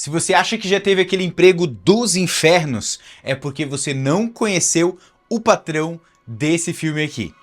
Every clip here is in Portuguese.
Se você acha que já teve aquele emprego dos infernos, é porque você não conheceu o patrão desse filme aqui.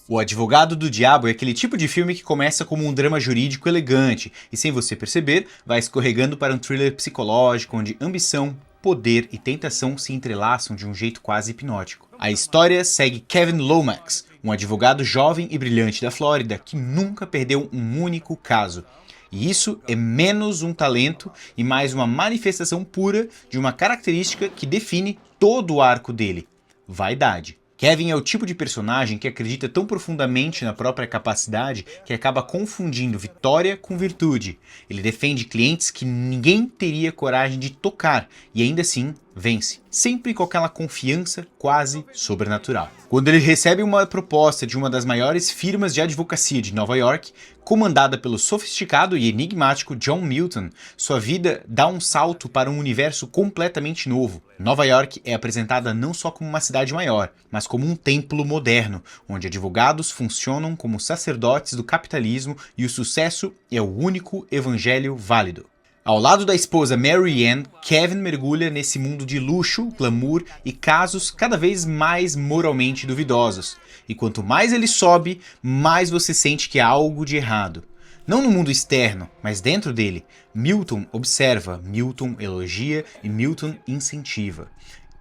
O Advogado do Diabo é aquele tipo de filme que começa como um drama jurídico elegante e, sem você perceber, vai escorregando para um thriller psicológico onde ambição, poder e tentação se entrelaçam de um jeito quase hipnótico. A história segue Kevin Lomax, um advogado jovem e brilhante da Flórida que nunca perdeu um único caso. E isso é menos um talento e mais uma manifestação pura de uma característica que define todo o arco dele: vaidade. Kevin é o tipo de personagem que acredita tão profundamente na própria capacidade que acaba confundindo vitória com virtude. Ele defende clientes que ninguém teria coragem de tocar e ainda assim vence, sempre com aquela confiança quase sobrenatural. Quando ele recebe uma proposta de uma das maiores firmas de advocacia de Nova York, comandada pelo sofisticado e enigmático John Milton, sua vida dá um salto para um universo completamente novo. Nova York é apresentada não só como uma cidade maior, mas como um templo moderno, onde advogados funcionam como sacerdotes do capitalismo e o sucesso é o único evangelho válido. Ao lado da esposa Mary Ann, Kevin mergulha nesse mundo de luxo, glamour e casos cada vez mais moralmente duvidosos. E quanto mais ele sobe, mais você sente que há algo de errado. Não no mundo externo, mas dentro dele. Milton observa, Milton elogia e Milton incentiva.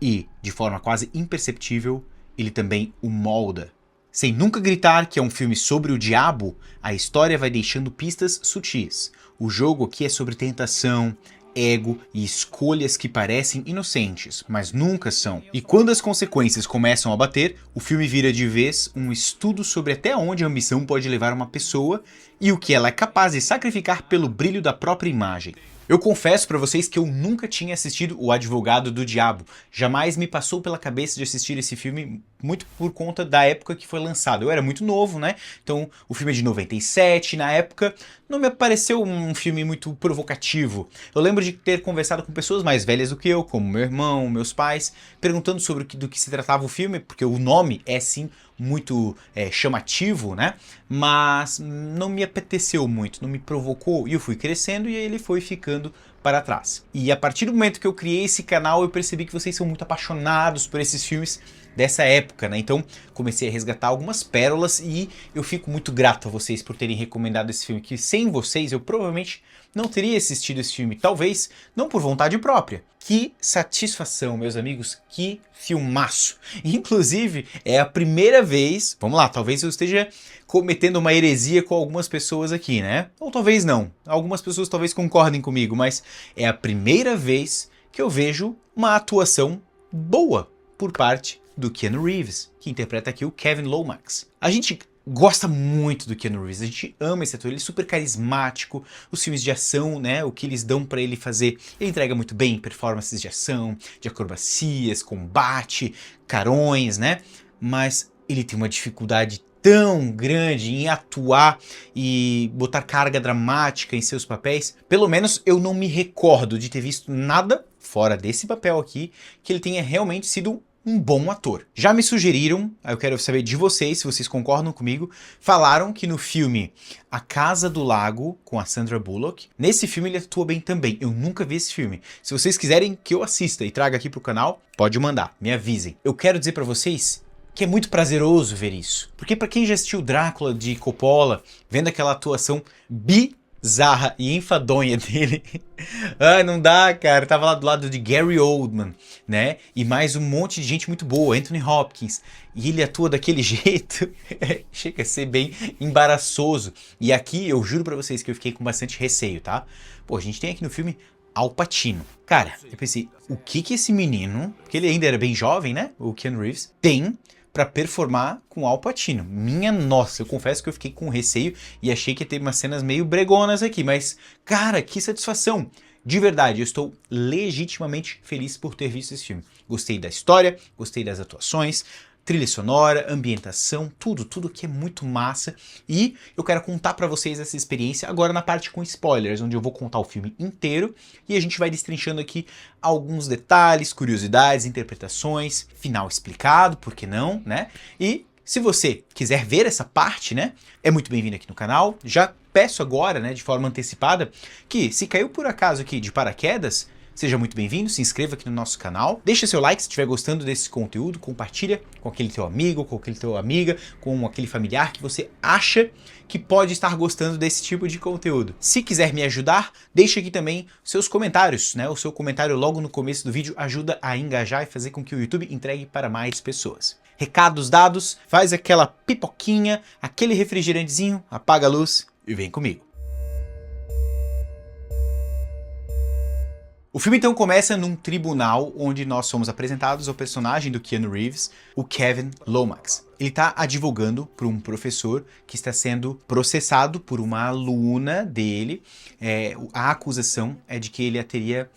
E, de forma quase imperceptível, ele também o molda. Sem nunca gritar que é um filme sobre o diabo, a história vai deixando pistas sutis. O jogo aqui é sobre tentação, ego e escolhas que parecem inocentes, mas nunca são. E quando as consequências começam a bater, o filme vira de vez um estudo sobre até onde a ambição pode levar uma pessoa e o que ela é capaz de sacrificar pelo brilho da própria imagem. Eu confesso pra vocês que eu nunca tinha assistido O Advogado do Diabo. Jamais me passou pela cabeça de assistir esse filme, muito por conta da época que foi lançado. Eu era muito novo, né? Então o filme é de 97, na época não me pareceu um filme muito provocativo. Eu lembro de ter conversado com pessoas mais velhas do que eu, como meu irmão, meus pais, perguntando sobre do que se tratava o filme, porque o nome é sim muito chamativo, né? Mas não me apeteceu muito, não me provocou, e eu fui crescendo e ele foi ficando para trás. E a partir do momento que eu criei esse canal, eu percebi que vocês são muito apaixonados por esses filmes dessa época, né? Então comecei a resgatar algumas pérolas e eu fico muito grato a vocês por terem recomendado esse filme, que sem vocês eu provavelmente não teria assistido esse filme, talvez não por vontade própria. Que satisfação, meus amigos, que filmaço! Inclusive, é a primeira vez, vamos lá, talvez eu esteja cometendo uma heresia com algumas pessoas aqui, né? Ou talvez não, algumas pessoas talvez concordem comigo, mas é a primeira vez que eu vejo uma atuação boa por parte do Keanu Reeves, que interpreta aqui o Kevin Lomax. A gente gosta muito do Keanu Reeves, a gente ama esse ator, ele é super carismático, os filmes de ação, né, o que eles dão pra ele fazer, ele entrega muito bem performances de ação, de acrobacias, combate, carões, né, mas ele tem uma dificuldade tão grande em atuar e botar carga dramática em seus papéis. Pelo menos eu não me recordo de ter visto nada fora desse papel aqui que ele tenha realmente sido um bom ator. Já me sugeriram, eu quero saber de vocês, se vocês concordam comigo, falaram que no filme A Casa do Lago, com a Sandra Bullock, nesse filme ele atua bem também. Eu nunca vi esse filme. Se vocês quiserem que eu assista e traga aqui pro canal, pode mandar, me avisem. Eu quero dizer pra vocês que é muito prazeroso ver isso. Porque pra quem já assistiu Drácula de Coppola, vendo aquela atuação bizarra e enfadonha dele, ah, não dá, cara. Tava lá do lado de Gary Oldman, né? E mais um monte de gente muito boa, Anthony Hopkins. E ele atua daquele jeito, chega a ser bem embaraçoso. E aqui eu juro pra vocês que eu fiquei com bastante receio, tá? Pô, a gente tem aqui no filme Al Pacino. Cara, eu pensei, o que esse menino, porque ele ainda era bem jovem, né? O Keanu Reeves, tem pra performar com Al Pacino? Minha nossa, eu confesso que eu fiquei com receio e achei que ia ter umas cenas meio bregonas aqui, mas, cara, que satisfação! De verdade, eu estou legitimamente feliz por ter visto esse filme. Gostei da história, gostei das atuações, trilha sonora, ambientação, tudo que é muito massa. E eu quero contar pra vocês essa experiência agora na parte com spoilers, onde eu vou contar o filme inteiro e a gente vai destrinchando aqui alguns detalhes, curiosidades, interpretações, final explicado, por que não, né? E Se você quiser ver essa parte, né, é muito bem-vindo aqui no canal. Já peço agora, né, de forma antecipada, que se caiu por acaso aqui de paraquedas, seja muito bem-vindo, se inscreva aqui no nosso canal, deixa seu like se estiver gostando desse conteúdo, compartilha com aquele teu amigo, com aquele teu amiga, com aquele familiar que você acha que pode estar gostando desse tipo de conteúdo. Se quiser me ajudar, deixa aqui também seus comentários, né? O seu comentário logo no começo do vídeo ajuda a engajar e fazer com que o YouTube entregue para mais pessoas. Recados dados, faz aquela pipoquinha, aquele refrigerantezinho, apaga a luz e vem comigo. O filme então começa num tribunal onde nós somos apresentados ao personagem do Keanu Reeves, o Kevin Lomax. Ele está advogando para um professor que está sendo processado por uma aluna dele. A acusação é de que ele a teria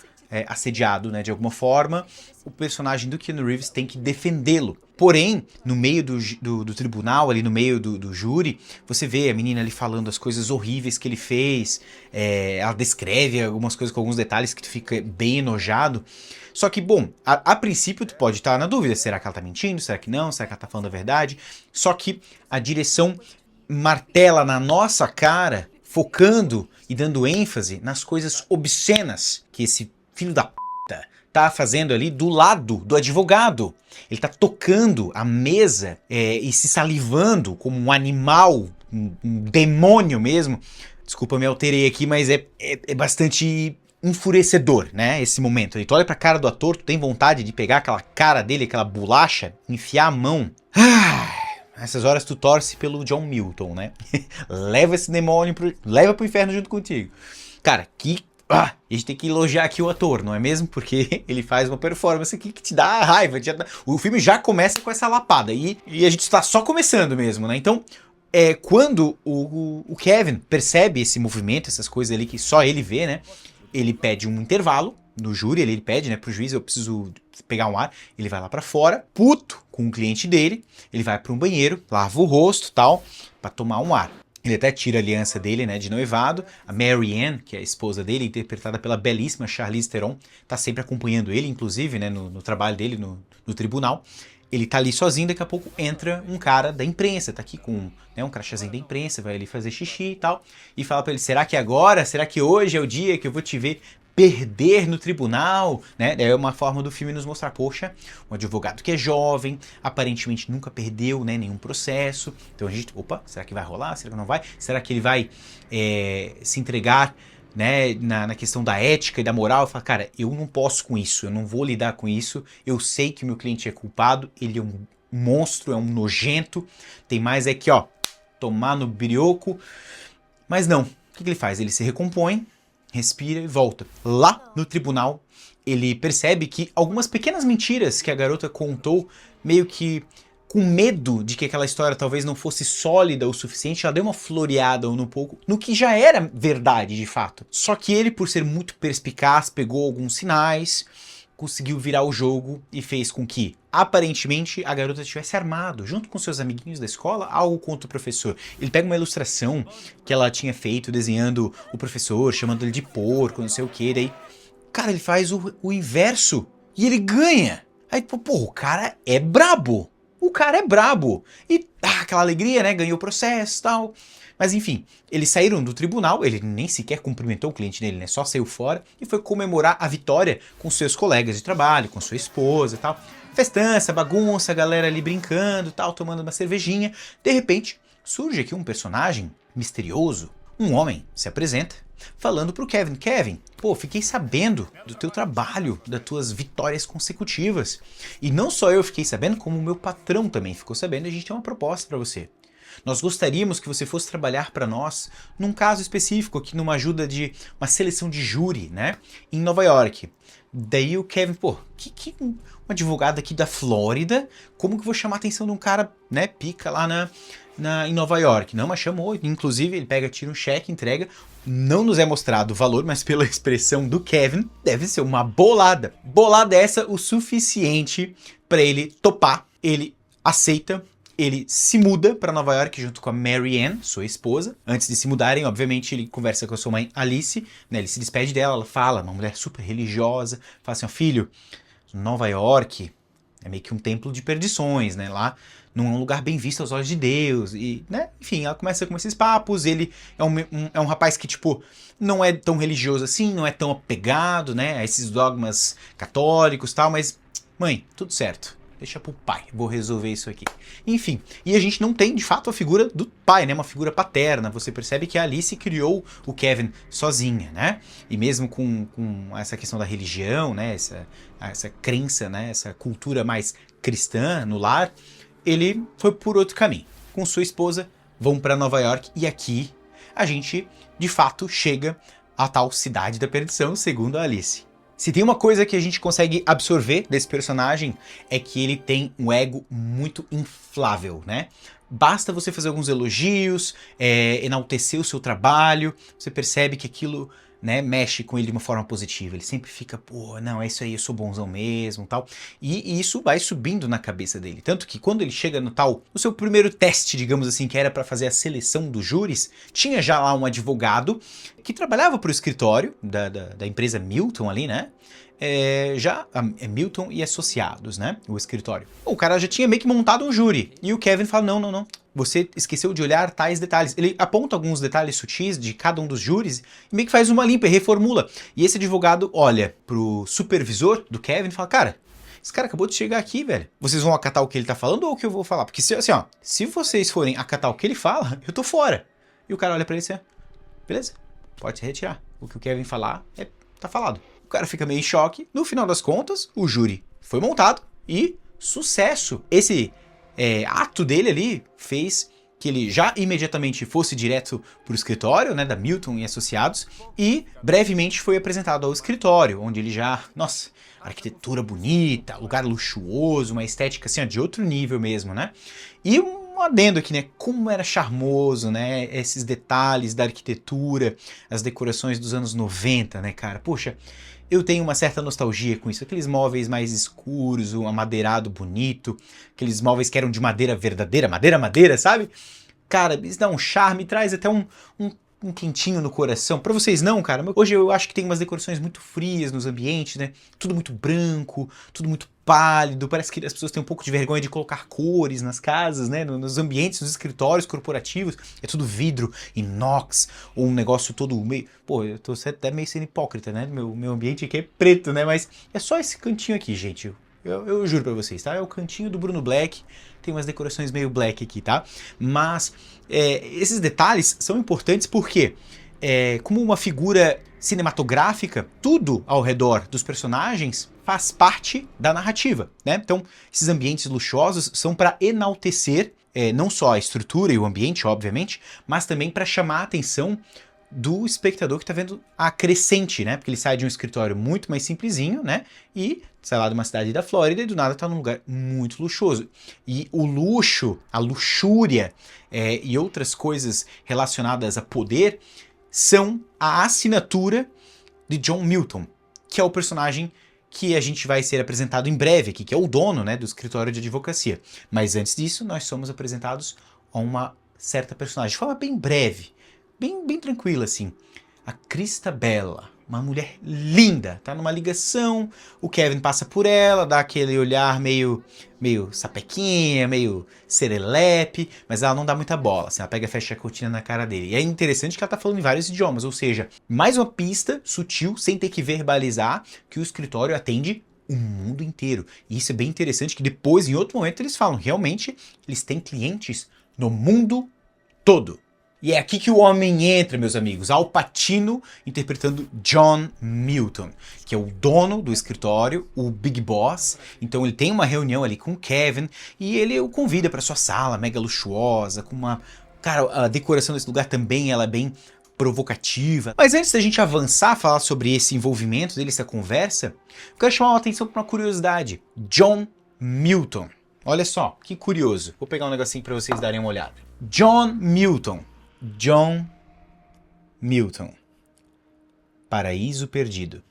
assediado, né, de alguma forma. O personagem do Keanu Reeves tem que defendê-lo. Porém, no meio do tribunal, ali no meio do júri, você vê a menina ali falando as coisas horríveis que ele fez, ela descreve algumas coisas com alguns detalhes que tu fica bem enojado. Só que, bom, a princípio tu pode estar na dúvida, será que ela tá mentindo, será que não, será que ela tá falando a verdade? Só que a direção martela na nossa cara, focando e dando ênfase nas coisas obscenas que esse filho da puta tá fazendo ali do lado do advogado. Ele tá tocando a mesa e se salivando como um animal, um demônio mesmo. Desculpa, me alterei aqui, mas é bastante enfurecedor, né, esse momento. Tu olha pra cara do ator, tu tem vontade de pegar aquela cara dele, aquela bolacha, enfiar a mão. Nessas horas tu torce pelo John Milton, né? Leva esse demônio leva pro inferno junto contigo. Cara, a gente tem que elogiar aqui o ator, não é mesmo? Porque ele faz uma performance aqui que te dá raiva. O filme já começa com essa lapada e a gente está só começando mesmo, né? Então, quando o Kevin percebe esse movimento, essas coisas ali que só ele vê, né? Ele pede um intervalo no júri, ele pede, né, pro juiz, eu preciso pegar um ar. Ele vai lá pra fora, puto com o cliente dele, ele vai para um banheiro, lava o rosto e tal, pra tomar um ar. Ele até tira a aliança dele, né, de noivado. A Mary Ann, que é a esposa dele, interpretada pela belíssima Charlize Theron, tá sempre acompanhando ele, inclusive, né, no trabalho dele no tribunal. Ele tá ali sozinho, daqui a pouco entra um cara da imprensa, tá aqui com, né, um crachazinho da imprensa, vai ali fazer xixi e tal, e fala pra ele, será que hoje é o dia que eu vou te ver perder no tribunal, né? É uma forma do filme nos mostrar, poxa, um advogado que é jovem, aparentemente nunca perdeu, né, nenhum processo, então a gente, opa, será que vai rolar? Será que não vai? Será que ele vai se entregar, né, na questão da ética e da moral? Fala, cara, eu não posso com isso, eu não vou lidar com isso, eu sei que meu cliente é culpado, ele é um monstro, é um nojento, tem mais aqui, ó, tomar no brioco, mas não, o que ele faz? Ele se recompõe, respira e volta. Lá no tribunal, ele percebe que algumas pequenas mentiras que a garota contou, meio que com medo de que aquela história talvez não fosse sólida o suficiente, ela deu uma floreada um pouco no que já era verdade de fato. Só que ele, por ser muito perspicaz, pegou alguns sinais, conseguiu virar o jogo e fez com que, aparentemente, a garota tivesse armado, junto com seus amiguinhos da escola, algo contra o professor. Ele pega uma ilustração que ela tinha feito, desenhando o professor, chamando ele de porco, não sei o que, daí, cara, ele faz o inverso e ele ganha. Aí, pô, o cara é brabo. O cara é brabo. E aquela alegria, né? Ganhou o processo e tal. Mas enfim, eles saíram do tribunal, ele nem sequer cumprimentou o cliente dele, né? Só saiu fora e foi comemorar a vitória com seus colegas de trabalho, com sua esposa e tal. Festança, bagunça, a galera ali brincando e tal, tomando uma cervejinha. De repente, surge aqui um personagem misterioso. Um homem se apresenta falando pro Kevin, Kevin, pô, fiquei sabendo do teu trabalho, das tuas vitórias consecutivas. E não só eu fiquei sabendo, como o meu patrão também ficou sabendo, e a gente tem uma proposta para você. Nós gostaríamos que você fosse trabalhar para nós num caso específico, aqui numa ajuda de uma seleção de júri, né, em Nova York. Daí o Kevin, pô, um advogado aqui da Flórida, como que eu vou chamar a atenção de um cara, né, pica lá em Nova York? Não, mas chamou, inclusive ele pega, tira um cheque, entrega, não nos é mostrado o valor, mas pela expressão do Kevin, deve ser uma bolada. Bolada essa o suficiente para ele topar, ele aceita, ele se muda para Nova York junto com a Mary Ann, sua esposa. Antes de se mudarem, obviamente, ele conversa com a sua mãe Alice, né? Ele se despede dela, ela fala, uma mulher super religiosa, fala assim, ó, filho, Nova York é meio que um templo de perdições, né? Lá não é um lugar bem visto aos olhos de Deus, e, né, enfim, ela começa com esses papos, ele é um rapaz que, tipo, não é tão religioso assim, não é tão apegado, né, a esses dogmas católicos e tal, mas, mãe, tudo certo. Deixa pro pai, vou resolver isso aqui. Enfim, e a gente não tem, de fato, a figura do pai, né? Uma figura paterna. Você percebe que a Alice criou o Kevin sozinha, né? E mesmo com essa questão da religião, né? Essa crença, né? Essa cultura mais cristã no lar, ele foi por outro caminho. Com sua esposa, vão para Nova York e aqui a gente, de fato, chega à tal cidade da perdição, segundo a Alice. Se tem uma coisa que a gente consegue absorver desse personagem é que ele tem um ego muito inflável, né? Basta você fazer alguns elogios, enaltecer o seu trabalho, você percebe que aquilo, né, mexe com ele de uma forma positiva. Ele sempre fica, pô, não, é isso aí, eu sou bonzão mesmo, tal. E isso vai subindo na cabeça dele. Tanto que quando ele chega no seu primeiro teste, digamos assim, que era para fazer a seleção dos júris, tinha já lá um advogado que trabalhava para o escritório da empresa Milton ali, né? Milton e Associados, né? O escritório. O cara já tinha meio que montado um júri. E o Kevin fala, não. Você esqueceu de olhar tais detalhes. Ele aponta alguns detalhes sutis de cada um dos júris e meio que faz uma limpa e reformula. E esse advogado olha pro supervisor do Kevin e fala, cara, esse cara acabou de chegar aqui, velho. Vocês vão acatar o que ele tá falando ou o que eu vou falar? Porque se vocês forem acatar o que ele fala, eu tô fora. E o cara olha pra ele e diz, beleza, pode se retirar. O que o Kevin falar, tá falado. O cara fica meio em choque. No final das contas, o júri foi montado e sucesso. Esse ato dele ali fez que ele já imediatamente fosse direto pro escritório, né, da Milton e Associados, e brevemente foi apresentado ao escritório, onde ele já, nossa, arquitetura bonita, lugar luxuoso, uma estética assim, de outro nível mesmo, né? E um adendo aqui, né, como era charmoso, né, esses detalhes da arquitetura, as decorações dos anos 90, né, cara? Poxa, eu tenho uma certa nostalgia com isso, aqueles móveis mais escuros, um amadeirado bonito, aqueles móveis que eram de madeira verdadeira, madeira, sabe? Cara, isso dá um charme, traz até um quentinho no coração. Pra vocês não, cara, hoje eu acho que tem umas decorações muito frias nos ambientes, né? Tudo muito branco, tudo muito pálido, parece que as pessoas têm um pouco de vergonha de colocar cores nas casas, né? Nos ambientes, nos escritórios corporativos, é tudo vidro, inox, ou um negócio todo meio... Pô, eu tô até meio sendo hipócrita, né? Meu ambiente aqui é preto, né? Mas é só esse cantinho aqui, gente. Eu juro pra vocês, tá? É o cantinho do Bruno Black, tem umas decorações meio black aqui, tá? Mas esses detalhes são importantes porque, como uma figura cinematográfica, tudo ao redor dos personagens faz parte da narrativa, né? Então, esses ambientes luxuosos são para enaltecer não só a estrutura e o ambiente, obviamente, mas também para chamar a atenção do espectador que tá vendo a crescente, né? Porque ele sai de um escritório muito mais simplesinho, né? E sai lá de uma cidade da Flórida e do nada tá num lugar muito luxuoso. E o luxo, a luxúria e outras coisas relacionadas a poder são a assinatura de John Milton, que é o personagem que a gente vai ser apresentado em breve aqui, que é o dono, né, do escritório de advocacia. Mas antes disso, nós somos apresentados a uma certa personagem, de forma bem breve, bem tranquila, assim. A Cristabella, uma mulher linda, tá numa ligação, o Kevin passa por ela, dá aquele olhar meio sapequinha, meio serelepe, mas ela não dá muita bola, assim, ela pega e fecha a cortina na cara dele. E é interessante que ela tá falando em vários idiomas, ou seja, mais uma pista sutil, sem ter que verbalizar, que o escritório atende o mundo inteiro. E isso é bem interessante, que depois, em outro momento, eles falam, realmente, eles têm clientes no mundo todo. E é aqui que o homem entra, meus amigos. Al Pacino interpretando John Milton, que é o dono do escritório, o Big Boss. Então ele tem uma reunião ali com o Kevin e ele o convida para sua sala mega luxuosa, com uma... Cara, a decoração desse lugar também ela é bem provocativa. Mas antes da gente avançar a falar sobre esse envolvimento dele, essa conversa, eu quero chamar a atenção para uma curiosidade. John Milton. Olha só, que curioso. Vou pegar um negocinho para vocês darem uma olhada. John Milton. John Milton. Paraíso Perdido.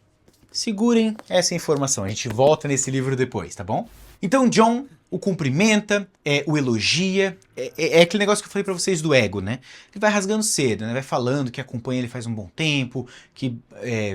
Segurem essa informação, a gente volta nesse livro depois, tá bom? Então John o cumprimenta, o elogia, é aquele negócio que eu falei pra vocês do ego, né? Ele vai rasgando cedo, né? Vai falando que acompanha ele faz um bom tempo, que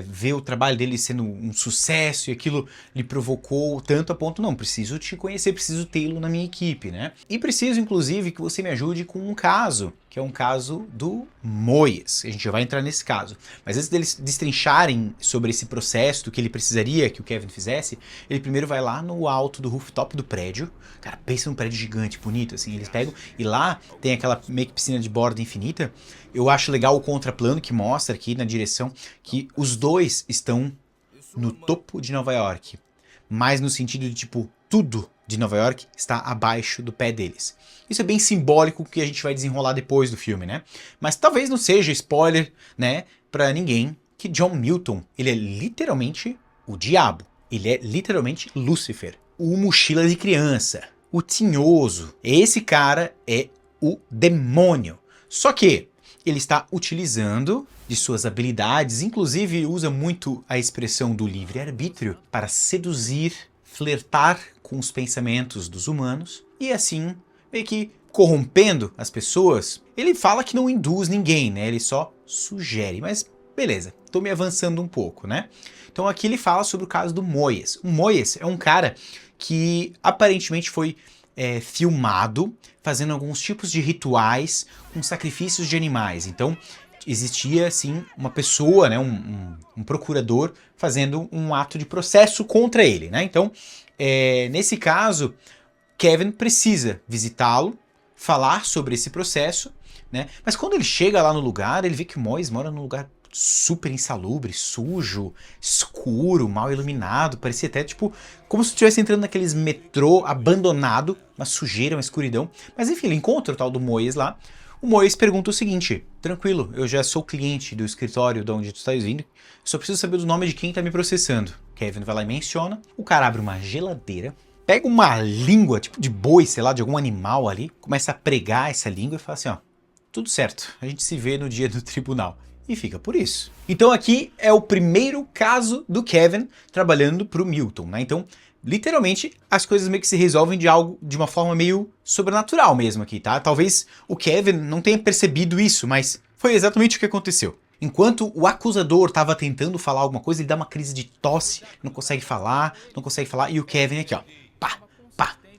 vê o trabalho dele sendo um sucesso e aquilo lhe provocou tanto a ponto, não, preciso te conhecer, preciso tê-lo na minha equipe, né? E preciso, inclusive, que você me ajude com um caso, que é um caso do Moyes. A gente já vai entrar nesse caso. Mas antes deles destrincharem sobre esse processo, do que ele precisaria que o Kevin fizesse, ele primeiro vai lá no alto do rooftop do prédio. Cara, pensa num prédio gigante, bonito, assim. Eles pegam e lá tem aquela meio que piscina de borda infinita. Eu acho legal o contraplano que mostra aqui na direção que os dois estão no topo de Nova York. Mas no sentido de, tipo, tudo de Nova York está abaixo do pé deles. Isso é bem simbólico que a gente vai desenrolar depois do filme, né? Mas talvez não seja spoiler, né, pra ninguém, que John Milton, ele é literalmente o diabo. Ele é literalmente Lúcifer. O mochila de criança. O tinhoso. Esse cara é o demônio. Só que ele está utilizando de suas habilidades, inclusive usa muito a expressão do livre-arbítrio para seduzir, flertar com os pensamentos dos humanos e assim meio que corrompendo as pessoas. Ele fala que não induz ninguém, né? Ele só sugere, mas beleza, tô me avançando um pouco, né? Então aqui ele fala sobre o caso do Moyes. O Moyes é um cara que aparentemente foi filmado fazendo alguns tipos de rituais com sacrifícios de animais. Então existia, sim, uma pessoa, né, um procurador fazendo um ato de processo contra ele, né? Então, nesse caso, Kevin precisa visitá-lo, falar sobre esse processo, né? Mas quando ele chega lá no lugar, ele vê que o Moyes mora num lugar super insalubre, sujo, escuro, mal iluminado, parecia até tipo como se estivesse entrando naqueles metrô abandonado, uma sujeira, uma escuridão. Mas enfim, ele encontra o tal do Moyes lá. O Moyes pergunta o seguinte: tranquilo, eu já sou cliente do escritório de onde tu estás vindo, só preciso saber o nome de quem está me processando. Kevin vai lá e menciona, o cara abre uma geladeira, pega uma língua, tipo de boi, sei lá, de algum animal ali, começa a pregar essa língua e fala assim, ó, tudo certo, a gente se vê no dia do tribunal. E fica por isso. Então aqui é o primeiro caso do Kevin trabalhando para o Milton, né? Então, literalmente, as coisas meio que se resolvem de uma forma meio sobrenatural mesmo aqui, tá? Talvez o Kevin não tenha percebido isso, mas foi exatamente o que aconteceu. Enquanto o acusador estava tentando falar alguma coisa, ele dá uma crise de tosse, não consegue falar, e o Kevin aqui, ó, pá,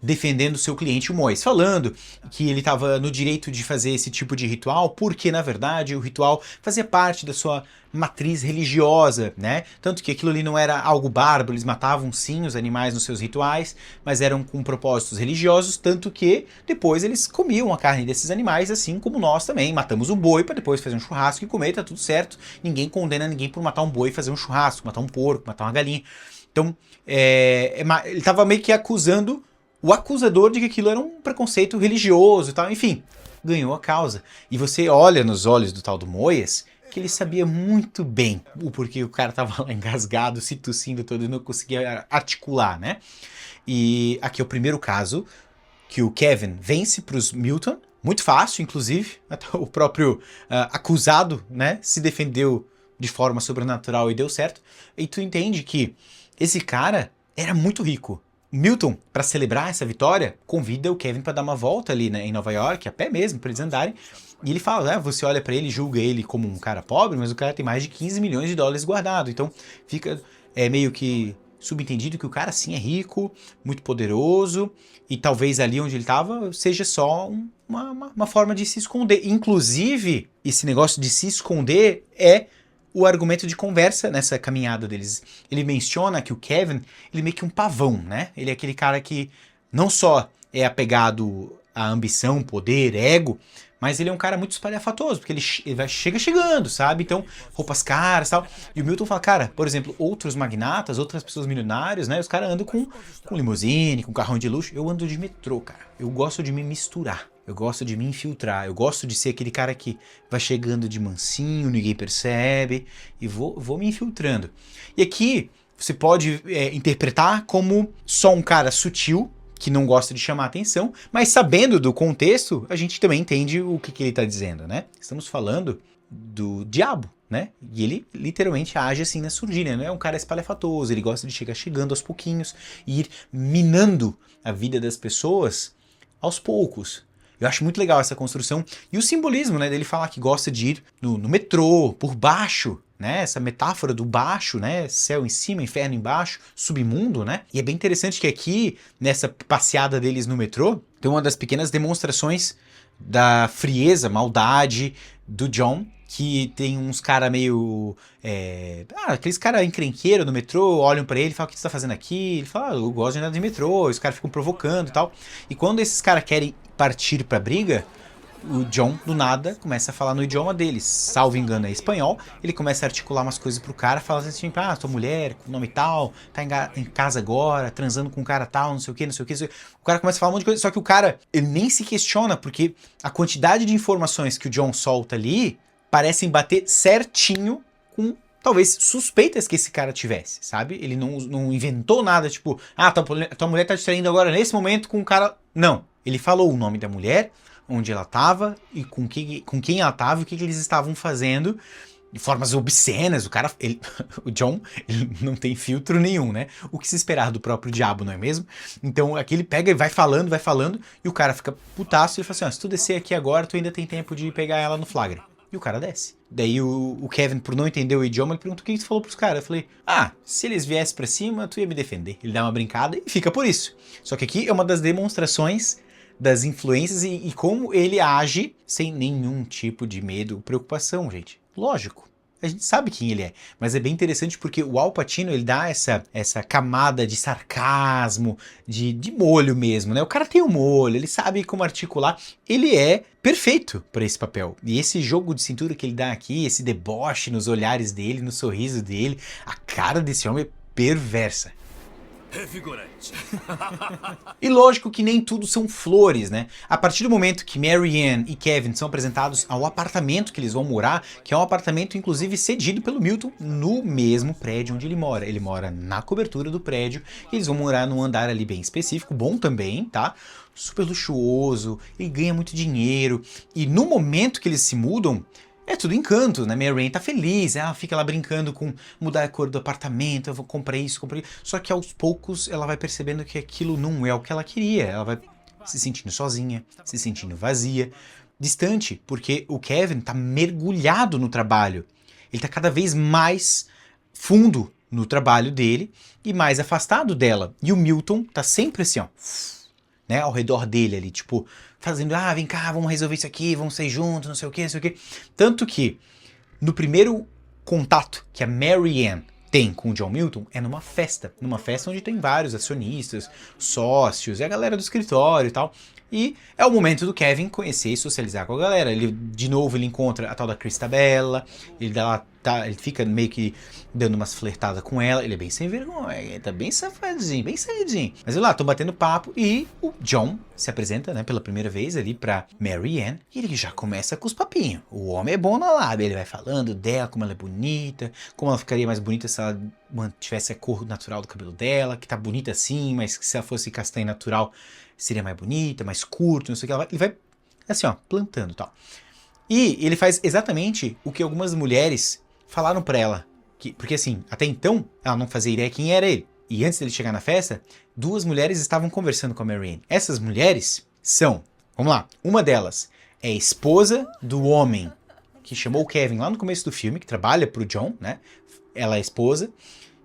defendendo seu cliente, o Moyes, falando que ele estava no direito de fazer esse tipo de ritual, porque na verdade o ritual fazia parte da sua matriz religiosa, né? Tanto que aquilo ali não era algo bárbaro, eles matavam sim os animais nos seus rituais, mas eram com propósitos religiosos, tanto que depois eles comiam a carne desses animais, assim como nós também, matamos um boi para depois fazer um churrasco e comer, tá tudo certo, ninguém condena ninguém por matar um boi e fazer um churrasco, matar um porco, matar uma galinha. Então, ele estava meio que acusando o acusador de que aquilo era um preconceito religioso e tal, enfim, ganhou a causa. E você olha nos olhos do tal do Moyes que ele sabia muito bem o porquê o cara tava lá engasgado, se tossindo todo e não conseguia articular, né? E aqui é o primeiro caso que o Kevin vence pros Milton, muito fácil, inclusive, até o próprio acusado, né, se defendeu de forma sobrenatural e deu certo. E tu entende que esse cara era muito rico. Milton, para celebrar essa vitória, convida o Kevin para dar uma volta ali, né, em Nova York, a pé mesmo, para eles andarem. E ele fala, você olha para ele, julga ele como um cara pobre, mas o cara tem mais de 15 milhões de dólares guardado. Então fica meio que subentendido que o cara sim é rico, muito poderoso, e talvez ali onde ele estava seja só uma forma de se esconder. Inclusive, esse negócio de se esconder é o argumento de conversa nessa caminhada deles. Ele menciona que o Kevin, ele é meio que um pavão, né? Ele é aquele cara que não só é apegado à ambição, poder, ego, mas ele é um cara muito espalhafatoso, porque ele vai chegando, sabe? Então, roupas caras e tal. E o Milton fala, cara, por exemplo, outros magnatas, outras pessoas milionárias, né? Os caras andam com limusine, com carrão de luxo. Eu ando de metrô, cara. Eu gosto de me misturar. Eu gosto de me infiltrar, eu gosto de ser aquele cara que vai chegando de mansinho, ninguém percebe, e vou me infiltrando. E aqui você pode interpretar como só um cara sutil, que não gosta de chamar atenção, mas sabendo do contexto, a gente também entende o que ele está dizendo, né? Estamos falando do diabo, né? E ele literalmente age assim na surdina, não é um cara espalhafatoso, ele gosta de chegar chegando aos pouquinhos e ir minando a vida das pessoas aos poucos. Eu acho muito legal essa construção e o simbolismo, né, dele falar que gosta de ir no metrô, por baixo, né, essa metáfora do baixo, né, céu em cima, inferno embaixo, submundo, né, e é bem interessante que aqui, nessa passeada deles no metrô, tem uma das pequenas demonstrações da frieza, maldade do John, que tem uns cara meio... aqueles cara encrenqueiro no metrô, olham pra ele e falam, o que você tá fazendo aqui? Ele fala, eu gosto de andar de metrô, os caras ficam provocando e tal. E quando esses caras querem partir pra briga, o John, do nada, começa a falar no idioma deles. Salvo engano é espanhol, ele começa a articular umas coisas pro cara, fala assim, tua mulher, com nome tal, tá em casa agora, transando com um cara tal, não sei o que, não sei o que. O cara começa a falar um monte de coisa, só que o cara, ele nem se questiona, porque a quantidade de informações que o John solta ali parecem bater certinho com talvez suspeitas que esse cara tivesse, sabe? Ele não inventou nada, tipo, tua mulher tá distraindo agora nesse momento com um cara... Não, ele falou o nome da mulher, onde ela tava e com quem ela tava e o que eles estavam fazendo de formas obscenas. O cara, o John, ele não tem filtro nenhum, né? O que se esperar do próprio diabo, não é mesmo? Então aqui ele pega e vai falando, e o cara fica putaço e ele fala assim, ó, se tu descer aqui agora, tu ainda tem tempo de pegar ela no flagra. E o cara desce. Daí o Kevin, por não entender o idioma, ele pergunta o que tu falou pros caras. Eu falei, se eles viessem pra cima, tu ia me defender. Ele dá uma brincada e fica por isso. Só que aqui é uma das demonstrações das influências e como ele age sem nenhum tipo de medo ou preocupação, gente. Lógico. A gente sabe quem ele é, mas é bem interessante porque o Al Pacino, ele dá essa camada de sarcasmo, de molho mesmo, né? O cara tem um molho, ele sabe como articular, ele é perfeito para esse papel. E esse jogo de cintura que ele dá aqui, esse deboche nos olhares dele, no sorriso dele, a cara desse homem é perversa. Revigorante. E lógico que nem tudo são flores, né? A partir do momento que Mary Ann e Kevin são apresentados ao apartamento que eles vão morar, que é um apartamento inclusive cedido pelo Milton no mesmo prédio onde ele mora. Ele mora na cobertura do prédio e eles vão morar num andar ali bem específico, bom também, tá? Super luxuoso, ele ganha muito dinheiro e no momento que eles se mudam, é tudo encanto, né? Mary Ann tá feliz, ela fica lá brincando com mudar a cor do apartamento, eu vou comprar isso, comprar isso. Só que aos poucos ela vai percebendo que aquilo não é o que ela queria. Ela vai se sentindo sozinha, se sentindo vazia, distante, porque o Kevin tá mergulhado no trabalho. Ele tá cada vez mais fundo no trabalho dele e mais afastado dela. E o Milton tá sempre assim, ó, né, ao redor dele ali, tipo, fazendo, vem cá, vamos resolver isso aqui, vamos sair juntos, não sei o que, não sei o que. Tanto que, no primeiro contato que a Mary Ann tem com o John Milton, é numa festa onde tem vários acionistas, sócios, é a galera do escritório e tal. E é o momento do Kevin conhecer e socializar com a galera. De novo, ele encontra a tal da Cristabella, ele fica meio que dando umas flertadas com ela. Ele é bem sem vergonha, ele tá bem safadinho, bem saidinho. Mas eu lá, tô batendo papo e o John se apresenta, né, pela primeira vez ali pra Mary Ann. E ele já começa com os papinhos. O homem é bom na lábia, ele vai falando dela, como ela é bonita, como ela ficaria mais bonita se ela mantivesse a cor natural do cabelo dela, que tá bonita assim, mas que se ela fosse castanha natural seria mais bonita, mais curto, não sei o que. Ele vai assim, ó, plantando e tal. E ele faz exatamente o que algumas mulheres falaram pra ela. Porque assim, até então, ela não fazia ideia quem era ele. E antes dele chegar na festa, duas mulheres estavam conversando com a Mary Ann. Essas mulheres são, vamos lá, uma delas é a esposa do homem que chamou o Kevin lá no começo do filme, que trabalha pro John, né? Ela é a esposa.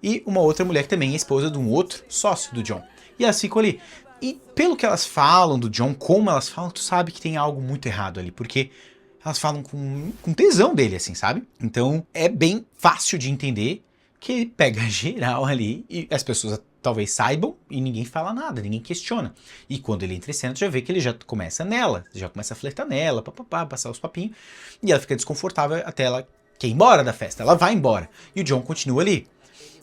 E uma outra mulher que também é esposa de um outro sócio do John. E elas ficam ali. E pelo que elas falam do John, como elas falam, tu sabe que tem algo muito errado ali, porque elas falam com tesão dele, assim, sabe? Então é bem fácil de entender que ele pega geral ali e as pessoas talvez saibam e ninguém fala nada, ninguém questiona. E quando ele entra em cena, tu já vê que ele já começa nela, já começa a flertar nela, passar os papinhos, e ela fica desconfortável até ela quer ir embora da festa. Ela vai embora e o John continua ali.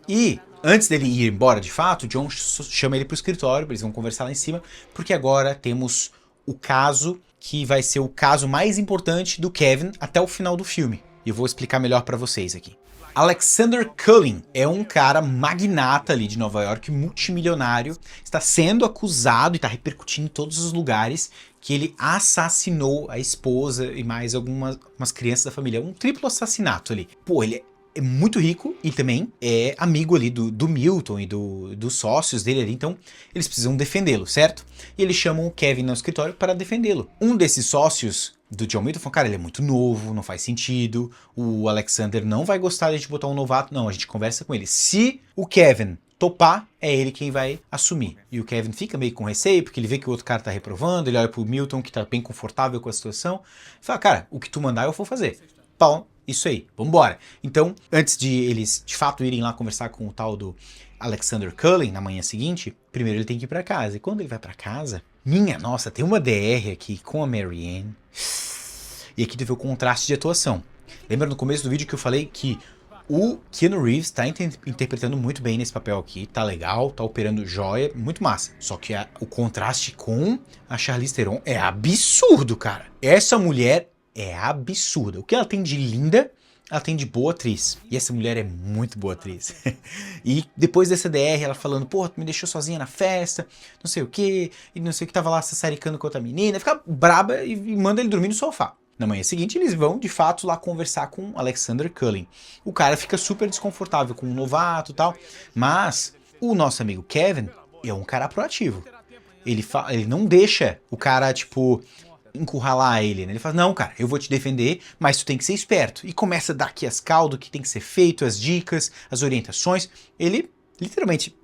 E antes dele ir embora de fato, o John chama ele pro escritório, eles vão conversar lá em cima, porque agora temos o caso que vai ser o caso mais importante do Kevin até o final do filme. E eu vou explicar melhor pra vocês aqui. Alexander Cullen é um cara magnata ali de Nova York, multimilionário, está sendo acusado e está repercutindo em todos os lugares que ele assassinou a esposa e mais umas crianças da família. Um triplo assassinato ali. Pô, ele é muito rico e também é amigo ali do Milton e dos sócios dele ali, então eles precisam defendê-lo, certo? E eles chamam o Kevin no escritório para defendê-lo. Um desses sócios do John Milton falou, cara, ele é muito novo, não faz sentido, o Alexander não vai gostar de a gente botar um novato, não, a gente conversa com ele. Se o Kevin topar, é ele quem vai assumir. E o Kevin fica meio com receio, porque ele vê que o outro cara tá reprovando, ele olha pro Milton, que tá bem confortável com a situação, e fala, cara, o que tu mandar eu vou fazer. Bom, isso aí, vambora. Então, antes de eles de fato irem lá conversar com o tal do Alexander Cullen na manhã seguinte, primeiro ele tem que ir pra casa. E quando ele vai pra casa, minha nossa, tem uma DR aqui com a Marianne. E aqui teve o contraste de atuação. Lembra no começo do vídeo que eu falei que o Keanu Reeves tá interpretando muito bem nesse papel aqui, tá legal, tá operando joia, muito massa. Só que o contraste com a Charlize Theron é absurdo, cara. Essa mulher é absurda. O que ela tem de linda, ela tem de boa atriz. E essa mulher é muito boa atriz. E depois dessa DR, ela falando, porra, tu me deixou sozinha na festa, não sei o que, e não sei o que, tava lá sassaricando com outra menina, fica braba e manda ele dormir no sofá. Na manhã seguinte, eles vão, de fato, lá conversar com Alexander Cullen. O cara fica super desconfortável com um novato e tal, mas o nosso amigo Kevin é um cara proativo. Ele não deixa o cara, tipo, encurralar ele, né? Ele fala, não, cara, eu vou te defender, mas tu tem que ser esperto. E começa a dar aqui as caldo, o que tem que ser feito, as dicas, as orientações. Ele, literalmente,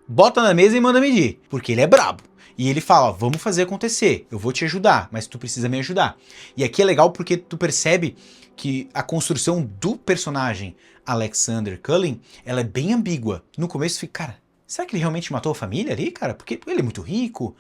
bota na mesa e manda medir, porque ele é brabo. E ele fala, ó, vamos fazer acontecer, eu vou te ajudar, mas tu precisa me ajudar. E aqui é legal porque tu percebe que a construção do personagem Alexander Cullen, ela é bem ambígua. No começo fica, cara, será que ele realmente matou a família ali, cara? Porque ele é muito rico,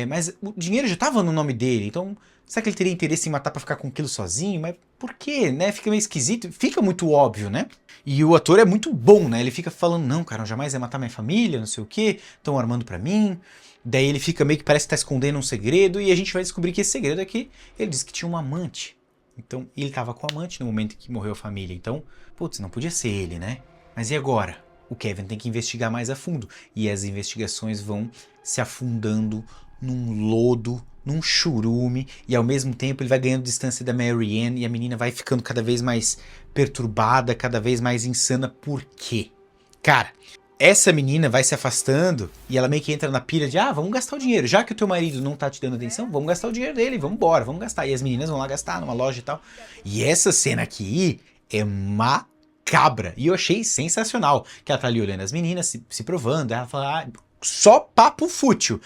mas o dinheiro já estava no nome dele, então será que ele teria interesse em matar pra ficar com aquilo sozinho? Mas por quê, né? Fica meio esquisito, fica muito óbvio, né? E o ator é muito bom, né? Ele fica falando, não, cara, eu jamais ia matar minha família, não sei o quê, estão armando pra mim. Daí ele fica meio que parece que tá escondendo um segredo e a gente vai descobrir que esse segredo é que ele disse que tinha uma amante. Então, ele tava com a amante no momento que morreu a família. Então, putz, não podia ser ele, né? Mas e agora? O Kevin tem que investigar mais a fundo. E as investigações vão se afundando num lodo, num churume. E ao mesmo tempo ele vai ganhando distância da Marianne e a menina vai ficando cada vez mais perturbada, cada vez mais insana. Por quê? Cara, essa menina vai se afastando e ela meio que entra na pilha de, vamos gastar o dinheiro. Já que o teu marido não tá te dando atenção, vamos gastar o dinheiro dele, vamos embora, vamos gastar. E as meninas vão lá gastar numa loja e tal. E essa cena aqui é macabra. E eu achei sensacional. Que ela tá ali olhando as meninas, se provando. Ela fala, só papo fútil.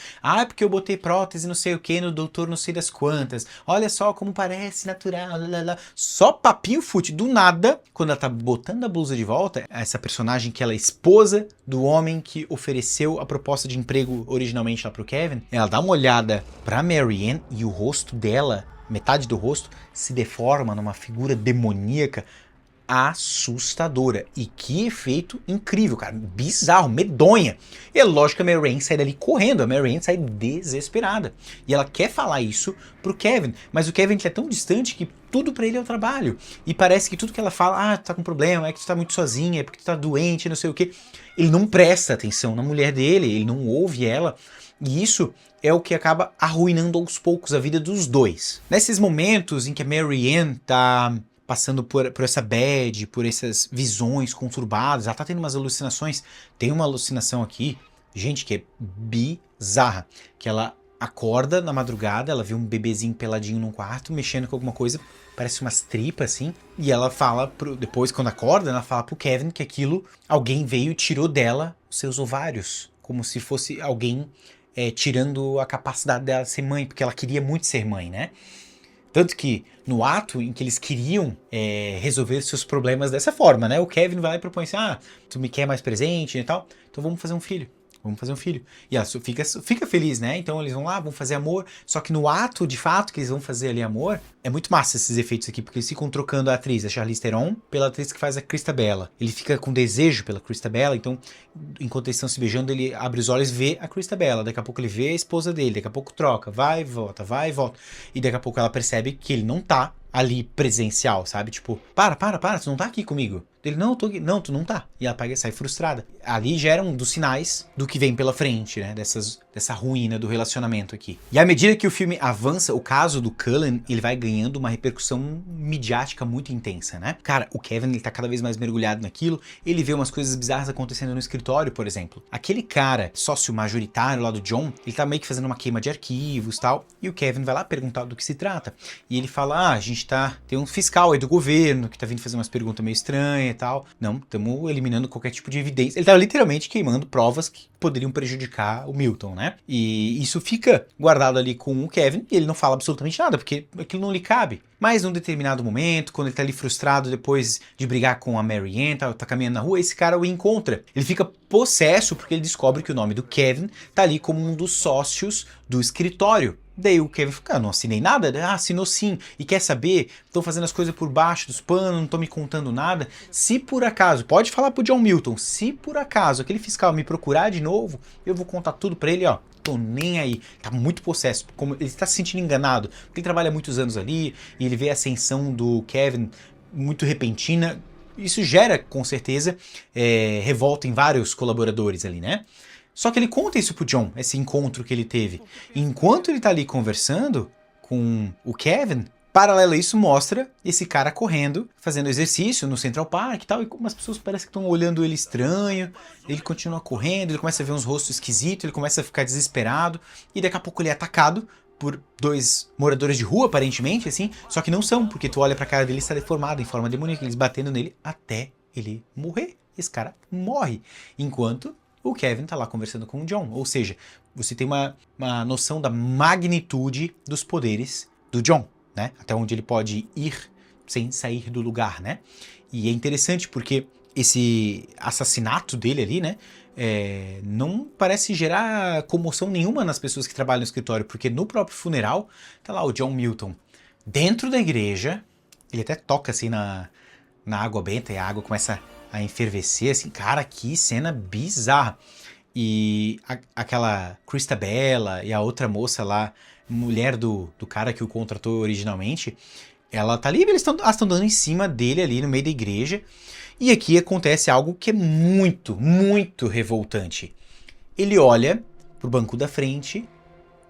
Porque eu botei prótese não sei o que no doutor não sei das quantas. Olha só como parece natural. Lalala. Só papinho fútil. Do nada, quando ela tá botando a blusa de volta, essa personagem que ela é esposa do homem que ofereceu a proposta de emprego originalmente lá pro Kevin, ela dá uma olhada pra Marianne e o rosto dela, metade do rosto, se deforma numa figura demoníaca assustadora. E que efeito incrível, cara. Bizarro, medonha. E é lógico que a Marianne sai dali correndo. A Marianne sai desesperada. E ela quer falar isso pro Kevin. Mas o Kevin é tão distante que tudo pra ele é o trabalho. E parece que tudo que ela fala, tu tá com problema, é que tu tá muito sozinha, é porque tu tá doente, não sei o que. Ele não presta atenção na mulher dele, ele não ouve ela. E isso é o que acaba arruinando aos poucos a vida dos dois. Nesses momentos em que a Marianne tá passando por essa bad, por essas visões conturbadas, ela tá tendo umas alucinações. Tem uma alucinação aqui, gente, que é bizarra, que ela acorda na madrugada, ela vê um bebezinho peladinho num quarto, mexendo com alguma coisa, parece umas tripas assim, e ela fala, depois quando acorda, ela fala pro Kevin que aquilo, alguém veio e tirou dela os seus ovários, como se fosse alguém tirando a capacidade dela de ser mãe, porque ela queria muito ser mãe, né? Tanto que no ato em que eles queriam resolver seus problemas dessa forma, né? O Kevin vai e propõe assim, tu me quer mais presente e tal, então vamos fazer um filho. Vamos fazer um filho. E ela fica feliz, né? Então eles vão lá, vão fazer amor. Só que no ato, de fato, que eles vão fazer ali amor, é muito massa esses efeitos aqui, porque eles ficam trocando a atriz, a Charlize Theron, pela atriz que faz a Christabella. Ele fica com desejo pela Christabella, então, enquanto eles estão se beijando, ele abre os olhos e vê a Christabella. Daqui a pouco ele vê a esposa dele, daqui a pouco troca, vai e volta, vai e volta. E daqui a pouco ela percebe que ele não tá ali presencial, sabe? Tipo, para, tu não tá aqui comigo. Ele, não, eu tô aqui. Não, tu não tá. E ela pega e sai frustrada. Ali já era um dos sinais do que vem pela frente, né? Dessa ruína do relacionamento aqui. E à medida que o filme avança, o caso do Cullen, ele vai ganhando uma repercussão midiática muito intensa, né? Cara, o Kevin, ele tá cada vez mais mergulhado naquilo. Ele vê umas coisas bizarras acontecendo no escritório, por exemplo. Aquele cara, sócio majoritário lá do John, ele tá meio que fazendo uma queima de arquivos e tal. E o Kevin vai lá perguntar do que se trata. E ele fala, a gente tem um fiscal aí do governo que tá vindo fazer umas perguntas meio estranhas e tal. Não, estamos eliminando qualquer tipo de evidência. Ele tá literalmente queimando provas que poderiam prejudicar o Milton, né? E isso fica guardado ali com o Kevin e ele não fala absolutamente nada, porque aquilo não lhe cabe. Mas num determinado momento, quando ele tá ali frustrado depois de brigar com a Mary Ann, tá caminhando na rua, esse cara o encontra. Ele fica possesso porque ele descobre que o nome do Kevin tá ali como um dos sócios do escritório. Daí o Kevin fica, não assinei nada? Assinou sim. E quer saber? Estão fazendo as coisas por baixo dos panos, não estão me contando nada. Se por acaso, pode falar pro John Milton, se por acaso aquele fiscal me procurar de novo, eu vou contar tudo pra ele, ó. Tô nem aí. Tá muito possesso. Como ele está se sentindo enganado. Porque ele trabalha muitos anos ali e ele vê a ascensão do Kevin muito repentina. Isso gera, com certeza, revolta em vários colaboradores ali, né? Só que ele conta isso pro John, esse encontro que ele teve. E enquanto ele tá ali conversando com o Kevin, paralelo a isso mostra esse cara correndo, fazendo exercício no Central Park e tal, e como as pessoas parecem que estão olhando ele estranho, ele continua correndo, ele começa a ver uns rostos esquisitos, ele começa a ficar desesperado, e daqui a pouco ele é atacado por 2 moradores de rua, aparentemente, assim, só que não são, porque tu olha pra cara dele e está deformado em forma demoníaca, eles batendo nele até ele morrer. Esse cara morre, enquanto o Kevin tá lá conversando com o John. Ou seja, você tem uma noção da magnitude dos poderes do John, né? Até onde ele pode ir sem sair do lugar, né? E é interessante porque esse assassinato dele ali, né? Não parece gerar comoção nenhuma nas pessoas que trabalham no escritório, porque no próprio funeral tá lá o John Milton dentro da igreja, ele até toca assim na água benta e a água começa a enfervecer, assim, cara, que cena bizarra. E aquela Christabella e a outra moça lá, mulher do cara que o contratou originalmente, ela tá ali, elas estão dando em cima dele ali no meio da igreja. E aqui acontece algo que é muito, muito revoltante. Ele olha pro banco da frente,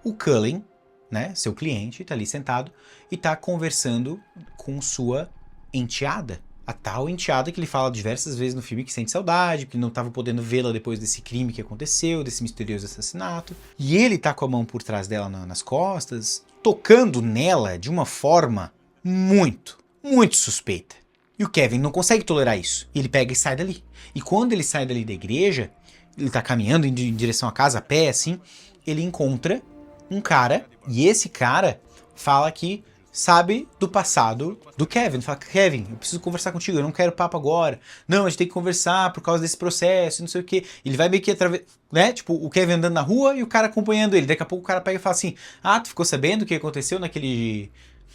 o Cullen, né, seu cliente, tá ali sentado e tá conversando com sua enteada. A tal enteada que ele fala diversas vezes no filme que sente saudade, que não estava podendo vê-la depois desse crime que aconteceu, desse misterioso assassinato. E ele tá com a mão por trás dela nas costas, tocando nela de uma forma muito, muito suspeita. E o Kevin não consegue tolerar isso. E ele pega e sai dali. E quando ele sai dali da igreja, ele tá caminhando em direção à casa a pé, assim, ele encontra um cara, e esse cara fala que sabe do passado do Kevin. Fala, Kevin, eu preciso conversar contigo, eu não quero papo agora. Não, a gente tem que conversar por causa desse processo, não sei o quê. Ele vai meio que né? Tipo, o Kevin andando na rua e o cara acompanhando ele. Daqui a pouco o cara pega e fala assim, tu ficou sabendo o que aconteceu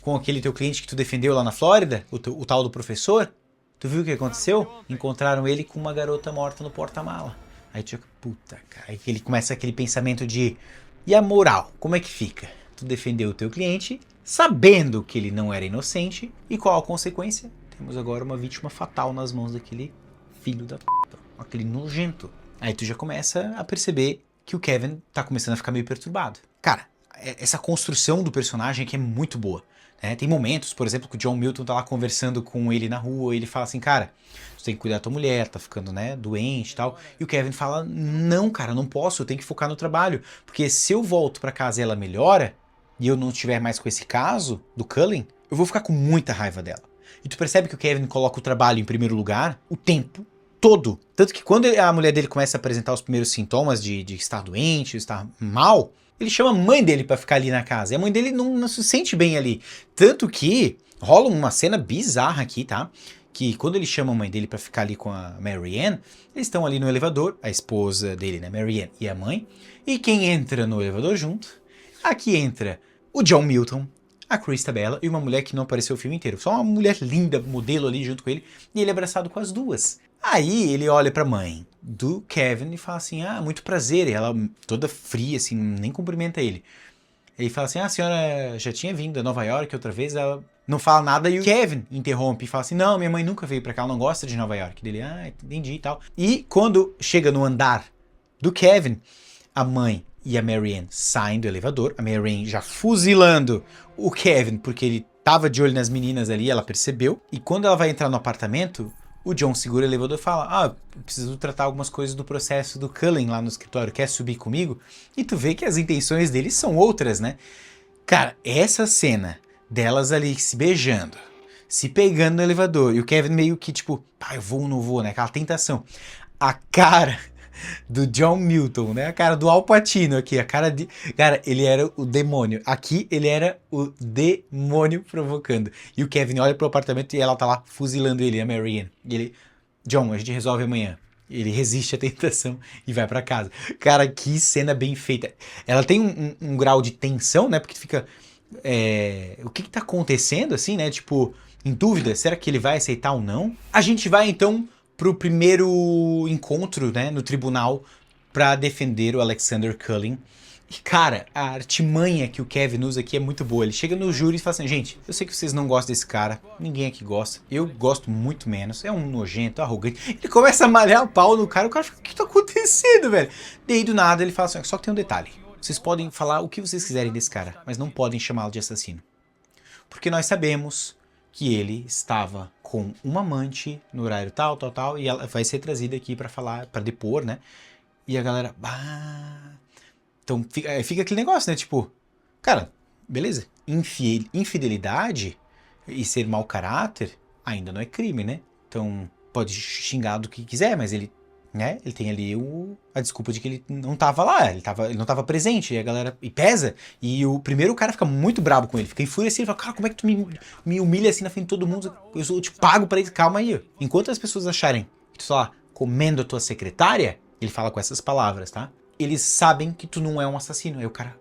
com aquele teu cliente que tu defendeu lá na Flórida? O tal do professor? Tu viu o que aconteceu? Encontraram ele com uma garota morta no porta-mala. Aí tu fica, puta, cara. Aí ele começa aquele pensamento de, e a moral? Como é que fica? Tu defendeu o teu cliente sabendo que ele não era inocente, e qual a consequência? Temos agora uma vítima fatal nas mãos daquele filho da puta, aquele nojento. Aí tu já começa a perceber que o Kevin tá começando a ficar meio perturbado. Cara, essa construção do personagem aqui é muito boa. Né? Tem momentos, por exemplo, que o John Milton tá lá conversando com ele na rua, e ele fala assim, cara, tu tem que cuidar da tua mulher, tá ficando, né, doente e tal. E o Kevin fala, não, cara, não posso, eu tenho que focar no trabalho, porque se eu volto pra casa e ela melhora, e eu não estiver mais com esse caso do Cullen, eu vou ficar com muita raiva dela. E tu percebe que o Kevin coloca o trabalho em primeiro lugar o tempo todo. Tanto que quando a mulher dele começa a apresentar os primeiros sintomas de estar doente, de estar mal, ele chama a mãe dele pra ficar ali na casa. E a mãe dele não se sente bem ali. Tanto que rola uma cena bizarra aqui, tá? Que quando ele chama a mãe dele pra ficar ali com a Mary Ann, eles estão ali no elevador, a esposa dele, né, Mary Ann, e a mãe. E quem entra no elevador junto? Aqui entra o John Milton, a Christabella e uma mulher que não apareceu o filme inteiro. Só uma mulher linda, modelo ali junto com ele, e ele é abraçado com as duas. Aí ele olha pra mãe do Kevin e fala assim, muito prazer. E ela toda fria, assim, nem cumprimenta ele. Ele fala assim, a senhora já tinha vindo a Nova York outra vez? Ela, não fala nada e o Kevin interrompe e fala assim, não, minha mãe nunca veio pra cá, ela não gosta de Nova York. Dele, entendi e tal. E quando chega no andar do Kevin, a mãe e a Marianne saem do elevador, a Marianne já fuzilando o Kevin, porque ele tava de olho nas meninas ali, ela percebeu. E quando ela vai entrar no apartamento, o John segura o elevador e fala, preciso tratar algumas coisas do processo do Cullen lá no escritório, quer subir comigo? E tu vê que as intenções deles são outras, né? Cara, essa cena delas ali se beijando, se pegando no elevador, e o Kevin meio que tipo, eu vou ou não vou, né? Aquela tentação. A cara do John Milton, né? A cara do Al Pacino aqui, a cara de... Cara, ele era o demônio. Aqui ele era o demônio provocando. E o Kevin olha pro apartamento e ela tá lá fuzilando ele, a Marianne. E ele, John, a gente resolve amanhã. Ele resiste à tentação e vai pra casa. Cara, que cena bem feita. Ela tem um grau de tensão, né? Porque fica... o que tá acontecendo, assim, né? Tipo, em dúvida, será que ele vai aceitar ou não? A gente vai, então, pro primeiro encontro, né? No tribunal pra defender o Alexander Cullen. E, cara, a artimanha que o Kevin usa aqui é muito boa. Ele chega no júri e fala assim, gente, eu sei que vocês não gostam desse cara, ninguém aqui gosta, eu gosto muito menos, é um nojento, arrogante. Ele começa a malhar o pau no cara, o cara fica, o que tá acontecendo, velho? Daí, do nada, ele fala assim, só que tem um detalhe, vocês podem falar o que vocês quiserem desse cara, mas não podem chamá-lo de assassino. Porque nós sabemos que ele estava com uma amante no horário tal, e ela vai ser trazida aqui pra falar, pra depor, né? E a galera, então fica aquele negócio, né? Tipo, cara, beleza. Infidelidade e ser mau caráter ainda não é crime, né? Então pode xingar do que quiser, mas ele, né? Ele tem ali a desculpa de que ele não tava lá, ele não tava presente, e a galera pesa. E o primeiro cara fica muito brabo com ele, fica enfurecido, fala, cara, como é que tu me humilha assim na frente de todo mundo? Eu te pago pra isso, calma aí. Enquanto as pessoas acharem que tu, sei lá, comendo a tua secretária, ele fala com essas palavras, tá? Eles sabem que tu não é um assassino. Aí o cara,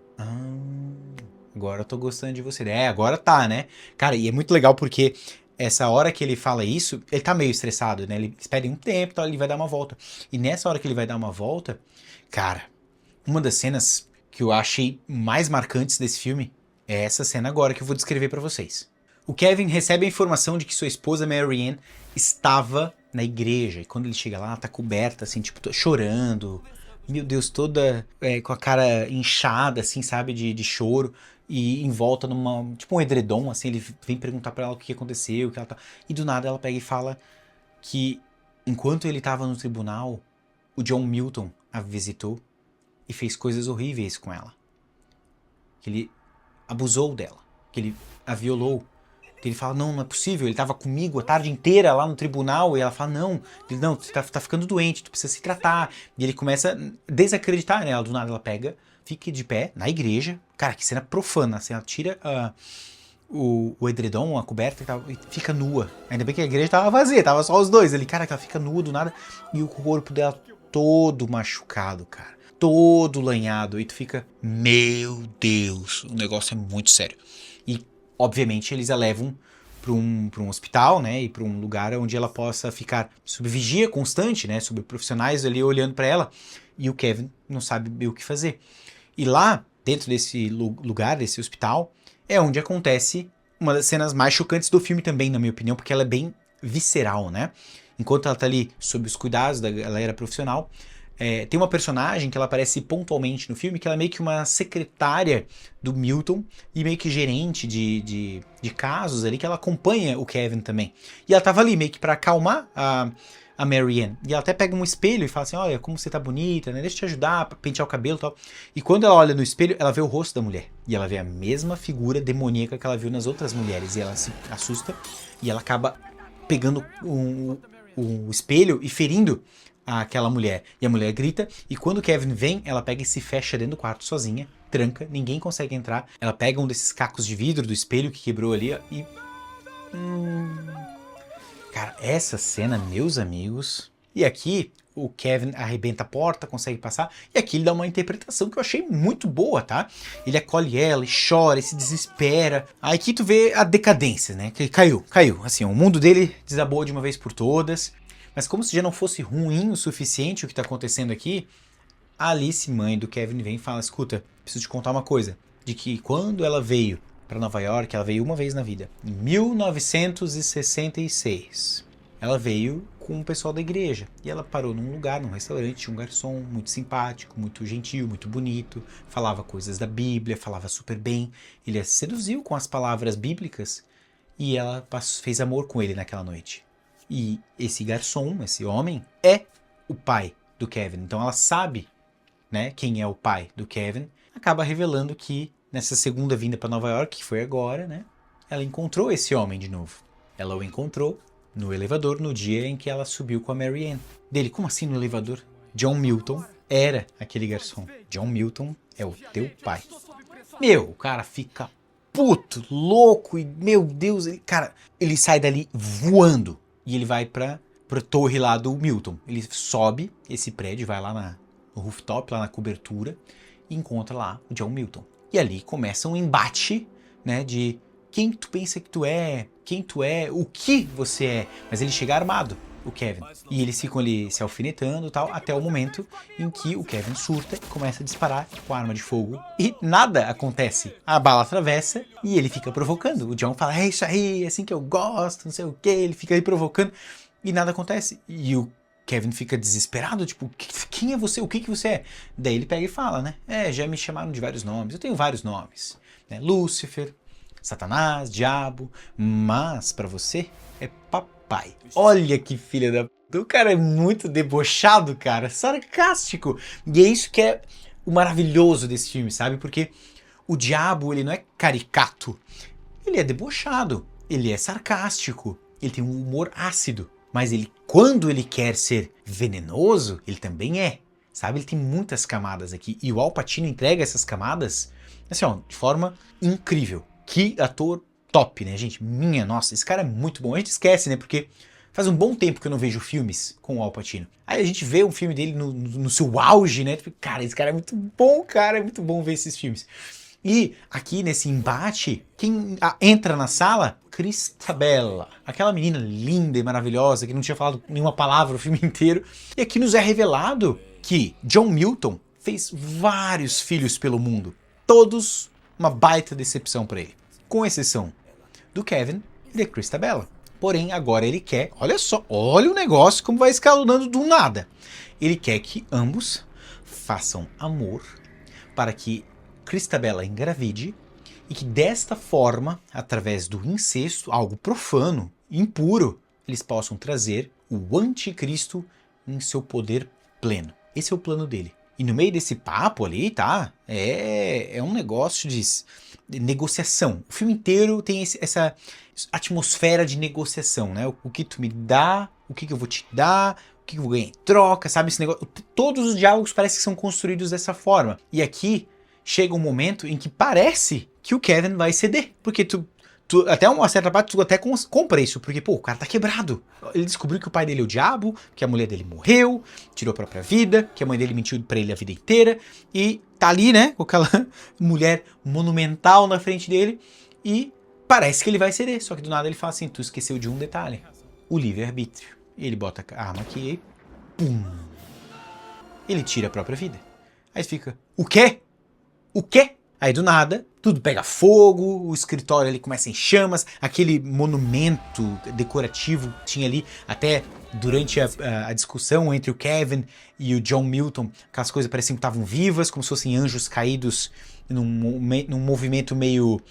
agora eu tô gostando de você. Agora tá, né? Cara, e é muito legal porque essa hora que ele fala isso, ele tá meio estressado, né? Eles pedem um tempo, então ele vai dar uma volta. E nessa hora que ele vai dar uma volta, cara, uma das cenas que eu achei mais marcantes desse filme é essa cena agora que eu vou descrever pra vocês. O Kevin recebe a informação de que sua esposa Marianne estava na igreja. E quando ele chega lá, ela tá coberta, assim, tipo, chorando. Meu Deus, toda com a cara inchada, assim, sabe, de choro. E em volta numa, tipo um edredom, assim, ele vem perguntar pra ela o que aconteceu, o que ela tá... E do nada ela pega e fala que enquanto ele tava no tribunal, o John Milton a visitou e fez coisas horríveis com ela. Que ele abusou dela, que ele a violou. Ele fala, não é possível, ele tava comigo a tarde inteira lá no tribunal, e ela fala, não, você tá ficando doente, tu precisa se tratar. E ele começa a desacreditar nela, do nada ela pega, fica de pé na igreja, cara, que cena profana, assim, ela tira o edredom, a coberta e fica nua. Ainda bem que a igreja tava vazia, tava só os dois ali, cara, que ela fica nua do nada, e o corpo dela todo machucado, cara, todo lanhado, e tu fica, meu Deus, o negócio é muito sério. E obviamente eles a levam para um hospital, né, e para um lugar onde ela possa ficar sob vigia constante, né, sob profissionais ali olhando para ela, e o Kevin não sabe o que fazer. E lá, dentro desse lugar, desse hospital, é onde acontece uma das cenas mais chocantes do filme também, na minha opinião, porque ela é bem visceral, né? Enquanto ela tá ali sob os cuidados da galera profissional, tem uma personagem que ela aparece pontualmente no filme, que ela é meio que uma secretária do Milton e meio que gerente de casos ali, que ela acompanha o Kevin também. E ela tava ali meio que pra acalmar a Marianne. E ela até pega um espelho e fala assim, olha, como você tá bonita, né? Deixa eu te ajudar pra pentear o cabelo e tal. E quando ela olha no espelho, ela vê o rosto da mulher. E ela vê a mesma figura demoníaca que ela viu nas outras mulheres. E ela se assusta e ela acaba pegando o espelho e ferindo aquela mulher. E a mulher grita, e quando o Kevin vem, ela pega e se fecha dentro do quarto sozinha, tranca, ninguém consegue entrar. Ela pega um desses cacos de vidro do espelho que quebrou ali e... Cara, essa cena, meus amigos... E aqui, o Kevin arrebenta a porta, consegue passar, e aqui ele dá uma interpretação que eu achei muito boa, tá? Ele acolhe ela, e chora, e se desespera. Aí aqui tu vê a decadência, né? Que ele caiu. Assim, o mundo dele desabou de uma vez por todas. Mas como se já não fosse ruim o suficiente o que tá acontecendo aqui, a Alice, mãe do Kevin, vem e fala, escuta, preciso te contar uma coisa, de que quando ela veio para Nova York, ela veio uma vez na vida, em 1966. Ela veio com o pessoal da igreja e ela parou num lugar, num restaurante, tinha um garçom muito simpático, muito gentil, muito bonito, falava coisas da Bíblia, falava super bem. Ele a seduziu com as palavras bíblicas e ela fez amor com ele naquela noite. E esse garçom, esse homem, é o pai do Kevin. Então ela sabe, né, quem é o pai do Kevin. Acaba revelando que nessa segunda vinda para Nova York, que foi agora, né, ela encontrou esse homem de novo. Ela o encontrou no elevador no dia em que ela subiu com a Mary Ann. Dele, como assim no elevador? John Milton era aquele garçom. John Milton é o teu pai. Meu, o cara fica puto, louco e, meu Deus, ele sai dali voando e ele vai pra torre lá do Milton. Ele sobe esse prédio, vai lá no rooftop, lá na cobertura e encontra lá o John Milton. E ali começa um embate, né, de quem tu pensa que tu é, quem tu é, o que você é. Mas ele chega armado, o Kevin. E eles ficam ali se alfinetando e tal, até o momento em que o Kevin surta e começa a disparar com a arma de fogo. E nada acontece. A bala atravessa e ele fica provocando. O John fala, é isso aí, é assim que eu gosto, não sei o que. Ele fica aí provocando e nada acontece. E o Kevin fica desesperado, tipo, quem é você? O que você é? Daí ele pega e fala, né? Já me chamaram de vários nomes, eu tenho vários nomes. Né? Lúcifer, Satanás, Diabo, mas pra você é papai. Olha que filha da... O cara é muito debochado, cara, sarcástico. E é isso que é o maravilhoso desse filme, sabe? Porque o diabo, ele não é caricato, ele é debochado, ele é sarcástico, ele tem um humor ácido. Mas ele, quando ele quer ser venenoso, ele também é, sabe? Ele tem muitas camadas aqui. E o Al Pacino entrega essas camadas, assim, ó, de forma incrível. Que ator top, né, gente? Minha nossa, esse cara é muito bom. A gente esquece, né? Porque faz um bom tempo que eu não vejo filmes com o Al Pacino. Aí a gente vê um filme dele no seu auge, né? Cara, esse cara é muito bom, cara. É muito bom ver esses filmes. E aqui nesse embate, quem entra na sala? Cristabella, aquela menina linda e maravilhosa que não tinha falado nenhuma palavra o filme inteiro. E aqui nos é revelado que John Milton fez vários filhos pelo mundo. Todos uma baita decepção para ele. Com exceção do Kevin e da Cristabella. Porém, agora ele quer, olha só, olha o negócio como vai escalonando do nada. Ele quer que ambos façam amor para que Cristabella engravide e que desta forma, através do incesto, algo profano, impuro, eles possam trazer o anticristo em seu poder pleno. Esse é o plano dele. E no meio desse papo ali, tá? É um negócio de negociação. O filme inteiro tem essa atmosfera de negociação, né? O que tu me dá, o que eu vou te dar, o que eu vou ganhar em troca, sabe? Esse negócio. Todos os diálogos parecem que são construídos dessa forma. E aqui chega um momento em que parece que o Kevin vai ceder. Porque até uma certa parte, tu até compra isso. Porque, pô, o cara tá quebrado. Ele descobriu que o pai dele é o diabo, que a mulher dele morreu, tirou a própria vida, que a mãe dele mentiu pra ele a vida inteira. E tá ali, né, com aquela mulher monumental na frente dele. E parece que ele vai ceder. Só que do nada ele fala assim, tu esqueceu de um detalhe. O livre-arbítrio. Ele bota a arma aqui e pum. Ele tira a própria vida. Aí fica, o quê? O quê? Aí do nada, tudo pega fogo, o escritório ali começa em chamas, aquele monumento decorativo que tinha ali até durante a discussão entre o Kevin e o John Milton, aquelas coisas pareciam que estavam vivas, como se fossem anjos caídos num movimento meio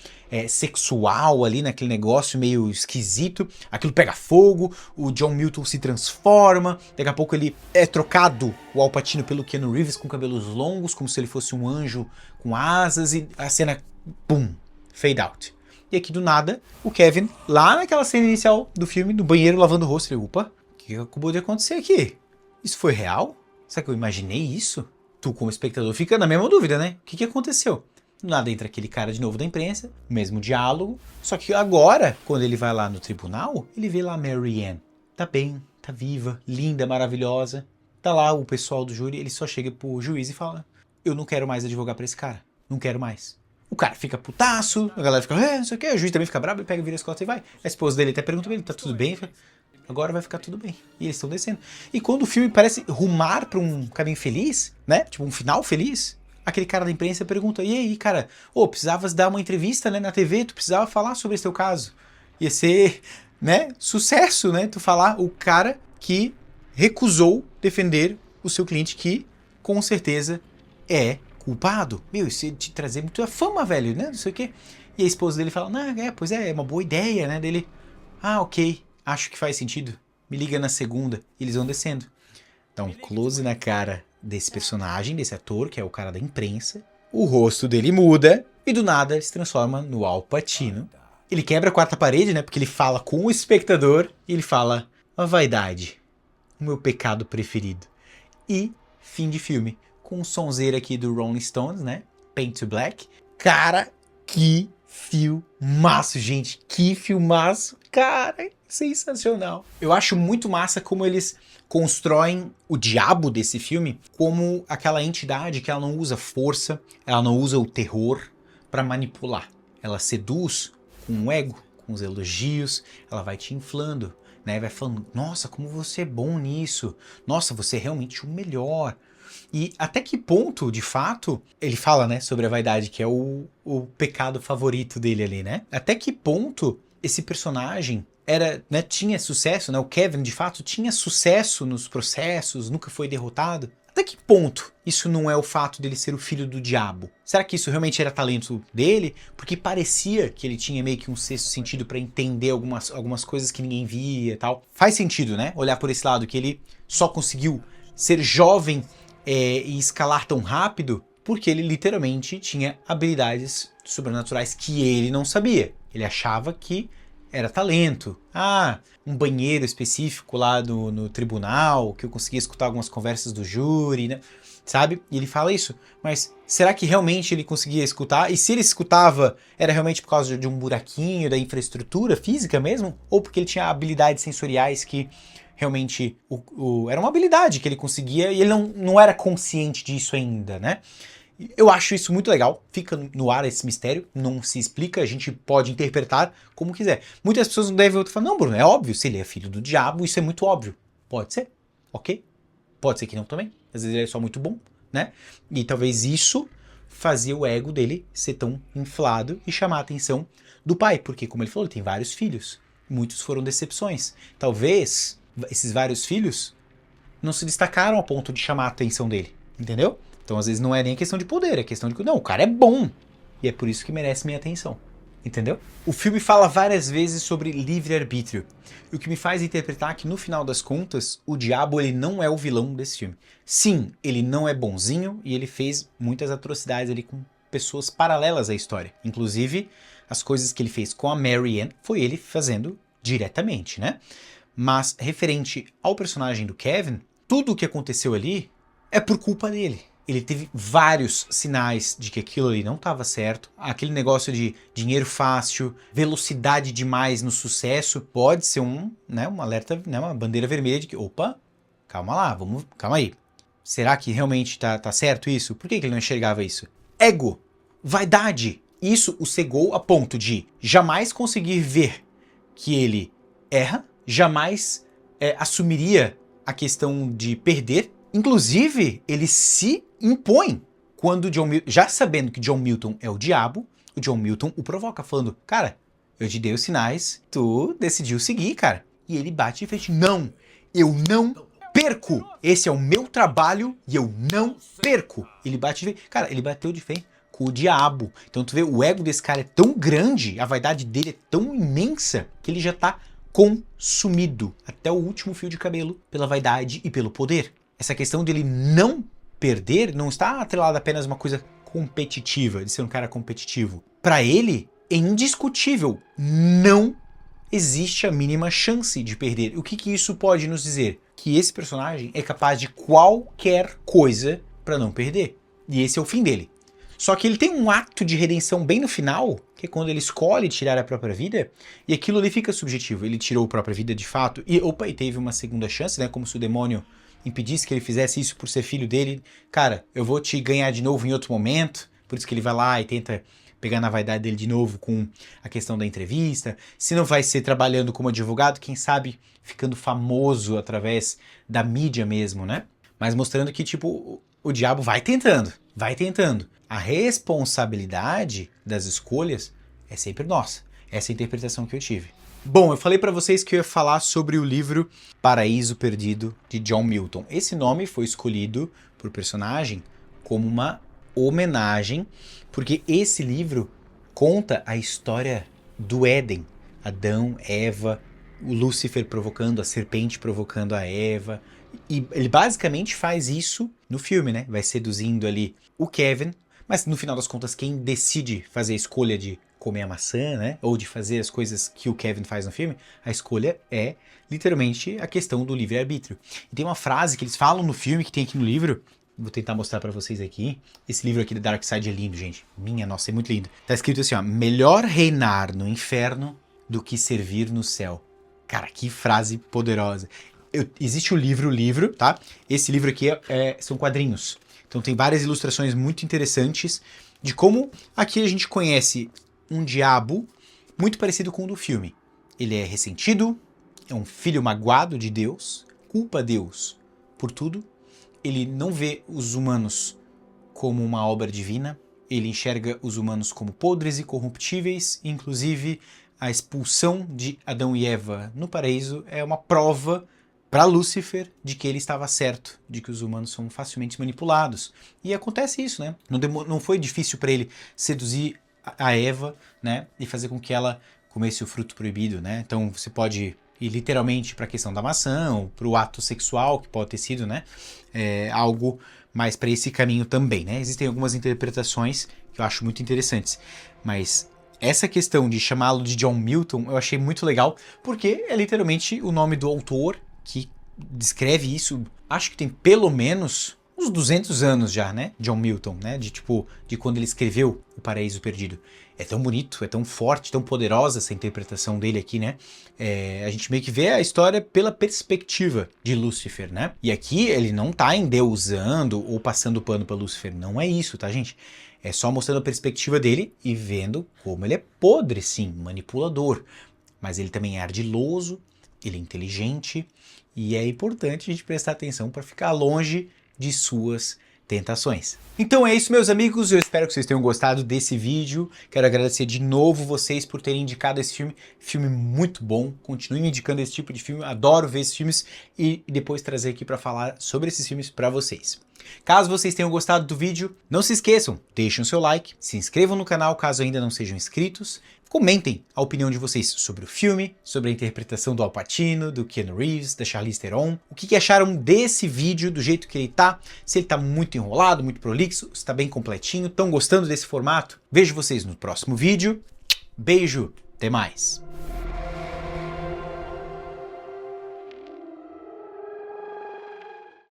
sexual ali, naquele negócio meio esquisito. Aquilo pega fogo, o John Milton se transforma, daqui a pouco ele é trocado, o Al Pacino, pelo Keanu Reeves com cabelos longos, como se ele fosse um anjo com asas, e a cena, pum, fade out. E aqui do nada, o Kevin, lá naquela cena inicial do filme, no banheiro lavando o rosto, ele, opa, o que acabou de acontecer aqui? Isso foi real? Será que eu imaginei isso? Tu, como espectador, fica na mesma dúvida, né? O que aconteceu? Do nada entra aquele cara de novo da imprensa, o mesmo diálogo, só que agora, quando ele vai lá no tribunal, ele vê lá a Mary Ann. Tá bem, tá viva, linda, maravilhosa. Tá lá o pessoal do júri, ele só chega pro juiz e fala, eu não quero mais advogar pra esse cara, não quero mais. O cara fica putaço, a galera fica, não sei o que, o juiz também fica bravo, ele pega, vira as costas e vai. A esposa dele até pergunta pra ele, tá tudo bem? Ele fala, agora vai ficar tudo bem. E eles estão descendo. E quando o filme parece rumar pra um caminho feliz, né? Tipo um final feliz, aquele cara da imprensa pergunta, e aí, cara, precisavas dar uma entrevista, né, na TV, tu precisava falar sobre esse teu caso. Ia ser, né, sucesso, né, tu falar o cara que recusou defender o seu cliente que, com certeza, é culpado. Meu, isso ia te trazer muita fama, velho, né, não sei o quê. E a esposa dele fala, pois é uma boa ideia, né, dele, ok, acho que faz sentido, me liga na segunda. E eles vão descendo. Dá um close na cara desse personagem, desse ator, que é o cara da imprensa. O rosto dele muda e do nada ele se transforma no Al Pacino. Ele quebra a quarta parede, né? Porque ele fala com o espectador e ele fala: a vaidade, o meu pecado preferido. E fim de filme. Com um sonzeiro aqui do Rolling Stones, né? Paint to Black. Cara, que filmaço, gente. Que filmaço. Cara, sensacional. Eu acho muito massa como eles constroem o diabo desse filme como aquela entidade que ela não usa força, ela não usa o terror para manipular. Ela seduz com o ego, com os elogios, ela vai te inflando, né? Vai falando, nossa, como você é bom nisso, nossa, você é realmente o melhor. E até que ponto, de fato, ele fala, né, sobre a vaidade, que é o pecado favorito dele ali, né? Até que ponto esse personagem era, né, tinha sucesso, né? O Kevin, de fato, tinha sucesso nos processos, nunca foi derrotado. Até que ponto isso não é o fato dele ser o filho do diabo? Será que isso realmente era talento dele? Porque parecia que ele tinha meio que um sexto sentido para entender algumas coisas que ninguém via e tal. Faz sentido, né? Olhar por esse lado, que ele só conseguiu ser jovem e escalar tão rápido porque ele literalmente tinha habilidades sobrenaturais que ele não sabia. Ele achava que era talento. Um banheiro específico lá no tribunal, que eu conseguia escutar algumas conversas do júri, né? Sabe? E ele fala isso. Mas será que realmente ele conseguia escutar? E se ele escutava, era realmente por causa de um buraquinho da infraestrutura física mesmo? Ou porque ele tinha habilidades sensoriais que realmente era uma habilidade que ele conseguia e ele não era consciente disso ainda, né? Eu acho isso muito legal, fica no ar esse mistério, não se explica, a gente pode interpretar como quiser. Muitas pessoas não devem falar, não, Bruno, é óbvio, se ele é filho do diabo, isso é muito óbvio. Pode ser, ok? Pode ser que não também, às vezes ele é só muito bom, né? E talvez isso fazia o ego dele ser tão inflado e chamar a atenção do pai, porque como ele falou, ele tem vários filhos, muitos foram decepções. Talvez esses vários filhos não se destacaram a ponto de chamar a atenção dele, entendeu? Então, às vezes, não é nem questão de poder, é questão de que, não, o cara é bom. E é por isso que merece minha atenção. Entendeu? O filme fala várias vezes sobre livre-arbítrio. O que me faz interpretar que, no final das contas, o diabo ele não é o vilão desse filme. Sim, ele não é bonzinho e ele fez muitas atrocidades ali com pessoas paralelas à história. Inclusive, as coisas que ele fez com a Mary Ann foi ele fazendo diretamente, né? Mas, referente ao personagem do Kevin, tudo o que aconteceu ali é por culpa dele. Ele teve vários sinais de que aquilo ali não estava certo. Aquele negócio de dinheiro fácil, velocidade demais no sucesso, pode ser um alerta, né, uma bandeira vermelha de que, opa, calma lá, calma aí. Será que realmente tá certo isso? Por que ele não enxergava isso? Ego, vaidade. Isso o cegou a ponto de jamais conseguir ver que ele erra, jamais assumiria a questão de perder. Inclusive, ele se impõe quando John Milton, já sabendo que John Milton é o diabo, o John Milton o provoca, falando, cara, eu te dei os sinais, tu decidiu seguir, cara. E ele bate de frente, não, eu não perco. Esse é o meu trabalho e eu não perco. Ele bate de frente, cara, ele bateu de frente com o diabo. Então tu vê, o ego desse cara é tão grande, a vaidade dele é tão imensa, que ele já tá consumido até o último fio de cabelo pela vaidade e pelo poder. Essa questão dele não perder não está atrelada apenas a uma coisa competitiva, de ser um cara competitivo. Para ele, é indiscutível, não existe a mínima chance de perder. O que isso pode nos dizer? Que esse personagem é capaz de qualquer coisa para não perder. E esse é o fim dele. Só que ele tem um ato de redenção bem no final, que é quando ele escolhe tirar a própria vida, e aquilo ali fica subjetivo. Ele tirou a própria vida de fato, e teve uma segunda chance, né? Como se o demônio impedisse que ele fizesse isso por ser filho dele. Cara, eu vou te ganhar de novo em outro momento. Por isso que ele vai lá e tenta pegar na vaidade dele de novo com a questão da entrevista. Se não vai ser trabalhando como advogado, quem sabe ficando famoso através da mídia mesmo, né? Mas mostrando que, tipo, o diabo vai tentando. vai tentando. A responsabilidade das escolhas é sempre nossa. Essa é a interpretação que eu tive. Bom, eu falei para vocês que eu ia falar sobre o livro Paraíso Perdido, de John Milton. Esse nome foi escolhido por personagem como uma homenagem, porque esse livro conta a história do Éden. Adão, Eva, o Lúcifer provocando, a serpente provocando a Eva. E ele basicamente faz isso no filme, né? Vai seduzindo ali o Kevin, mas no final das contas quem decide fazer a escolha de comer a maçã, né? Ou de fazer as coisas que o Kevin faz no filme, a escolha é literalmente a questão do livre-arbítrio. E tem uma frase que eles falam no filme, que tem aqui no livro, vou tentar mostrar pra vocês aqui. Esse livro aqui da Dark Side é lindo, gente. Minha nossa, é muito lindo. Tá escrito assim, ó: melhor reinar no inferno do que servir no céu. Cara, que frase poderosa. Existe o livro, tá? Esse livro aqui são quadrinhos. Então tem várias ilustrações muito interessantes de como aqui a gente conhece um diabo muito parecido com o do filme. Ele é ressentido, é um filho magoado de Deus, culpa Deus por tudo. Ele não vê os humanos como uma obra divina, ele enxerga os humanos como podres e corruptíveis, inclusive a expulsão de Adão e Eva no paraíso é uma prova para Lúcifer de que ele estava certo, de que os humanos são facilmente manipulados. E acontece isso, né? Não foi difícil para ele seduzir a Eva, né? E fazer com que ela comesse o fruto proibido, né? Então você pode ir literalmente para a questão da maçã, ou para o ato sexual, que pode ter sido, né? Algo mais para esse caminho também, né? Existem algumas interpretações que eu acho muito interessantes, mas essa questão de chamá-lo de John Milton eu achei muito legal, porque é literalmente o nome do autor que descreve isso. Acho que tem pelo menos uns 200 anos já, né? John Milton, né? De quando ele escreveu O Paraíso Perdido. É tão bonito, é tão forte, tão poderosa essa interpretação dele aqui, né? A gente meio que vê a história pela perspectiva de Lúcifer, né? E aqui ele não tá endeusando ou passando pano pra Lúcifer. Não é isso, tá, gente? É só mostrando a perspectiva dele e vendo como ele é podre, sim, manipulador. Mas ele também é ardiloso, ele é inteligente e é importante a gente prestar atenção para ficar longe de suas tentações. Então é isso, meus amigos, eu espero que vocês tenham gostado desse vídeo. Quero agradecer de novo vocês por terem indicado esse filme muito bom. Continuem me indicando esse tipo de filme, adoro ver esses filmes e depois trazer aqui para falar sobre esses filmes para vocês. Caso vocês tenham gostado do vídeo, não se esqueçam, deixem o seu like, se inscrevam no canal caso ainda não sejam inscritos, comentem a opinião de vocês sobre o filme, sobre a interpretação do Al Pacino, do Keanu Reeves, da Charlize Theron, o que acharam desse vídeo, do jeito que ele tá, se ele tá muito enrolado, muito prolixo, se tá bem completinho, estão gostando desse formato? Vejo vocês no próximo vídeo, beijo, até mais!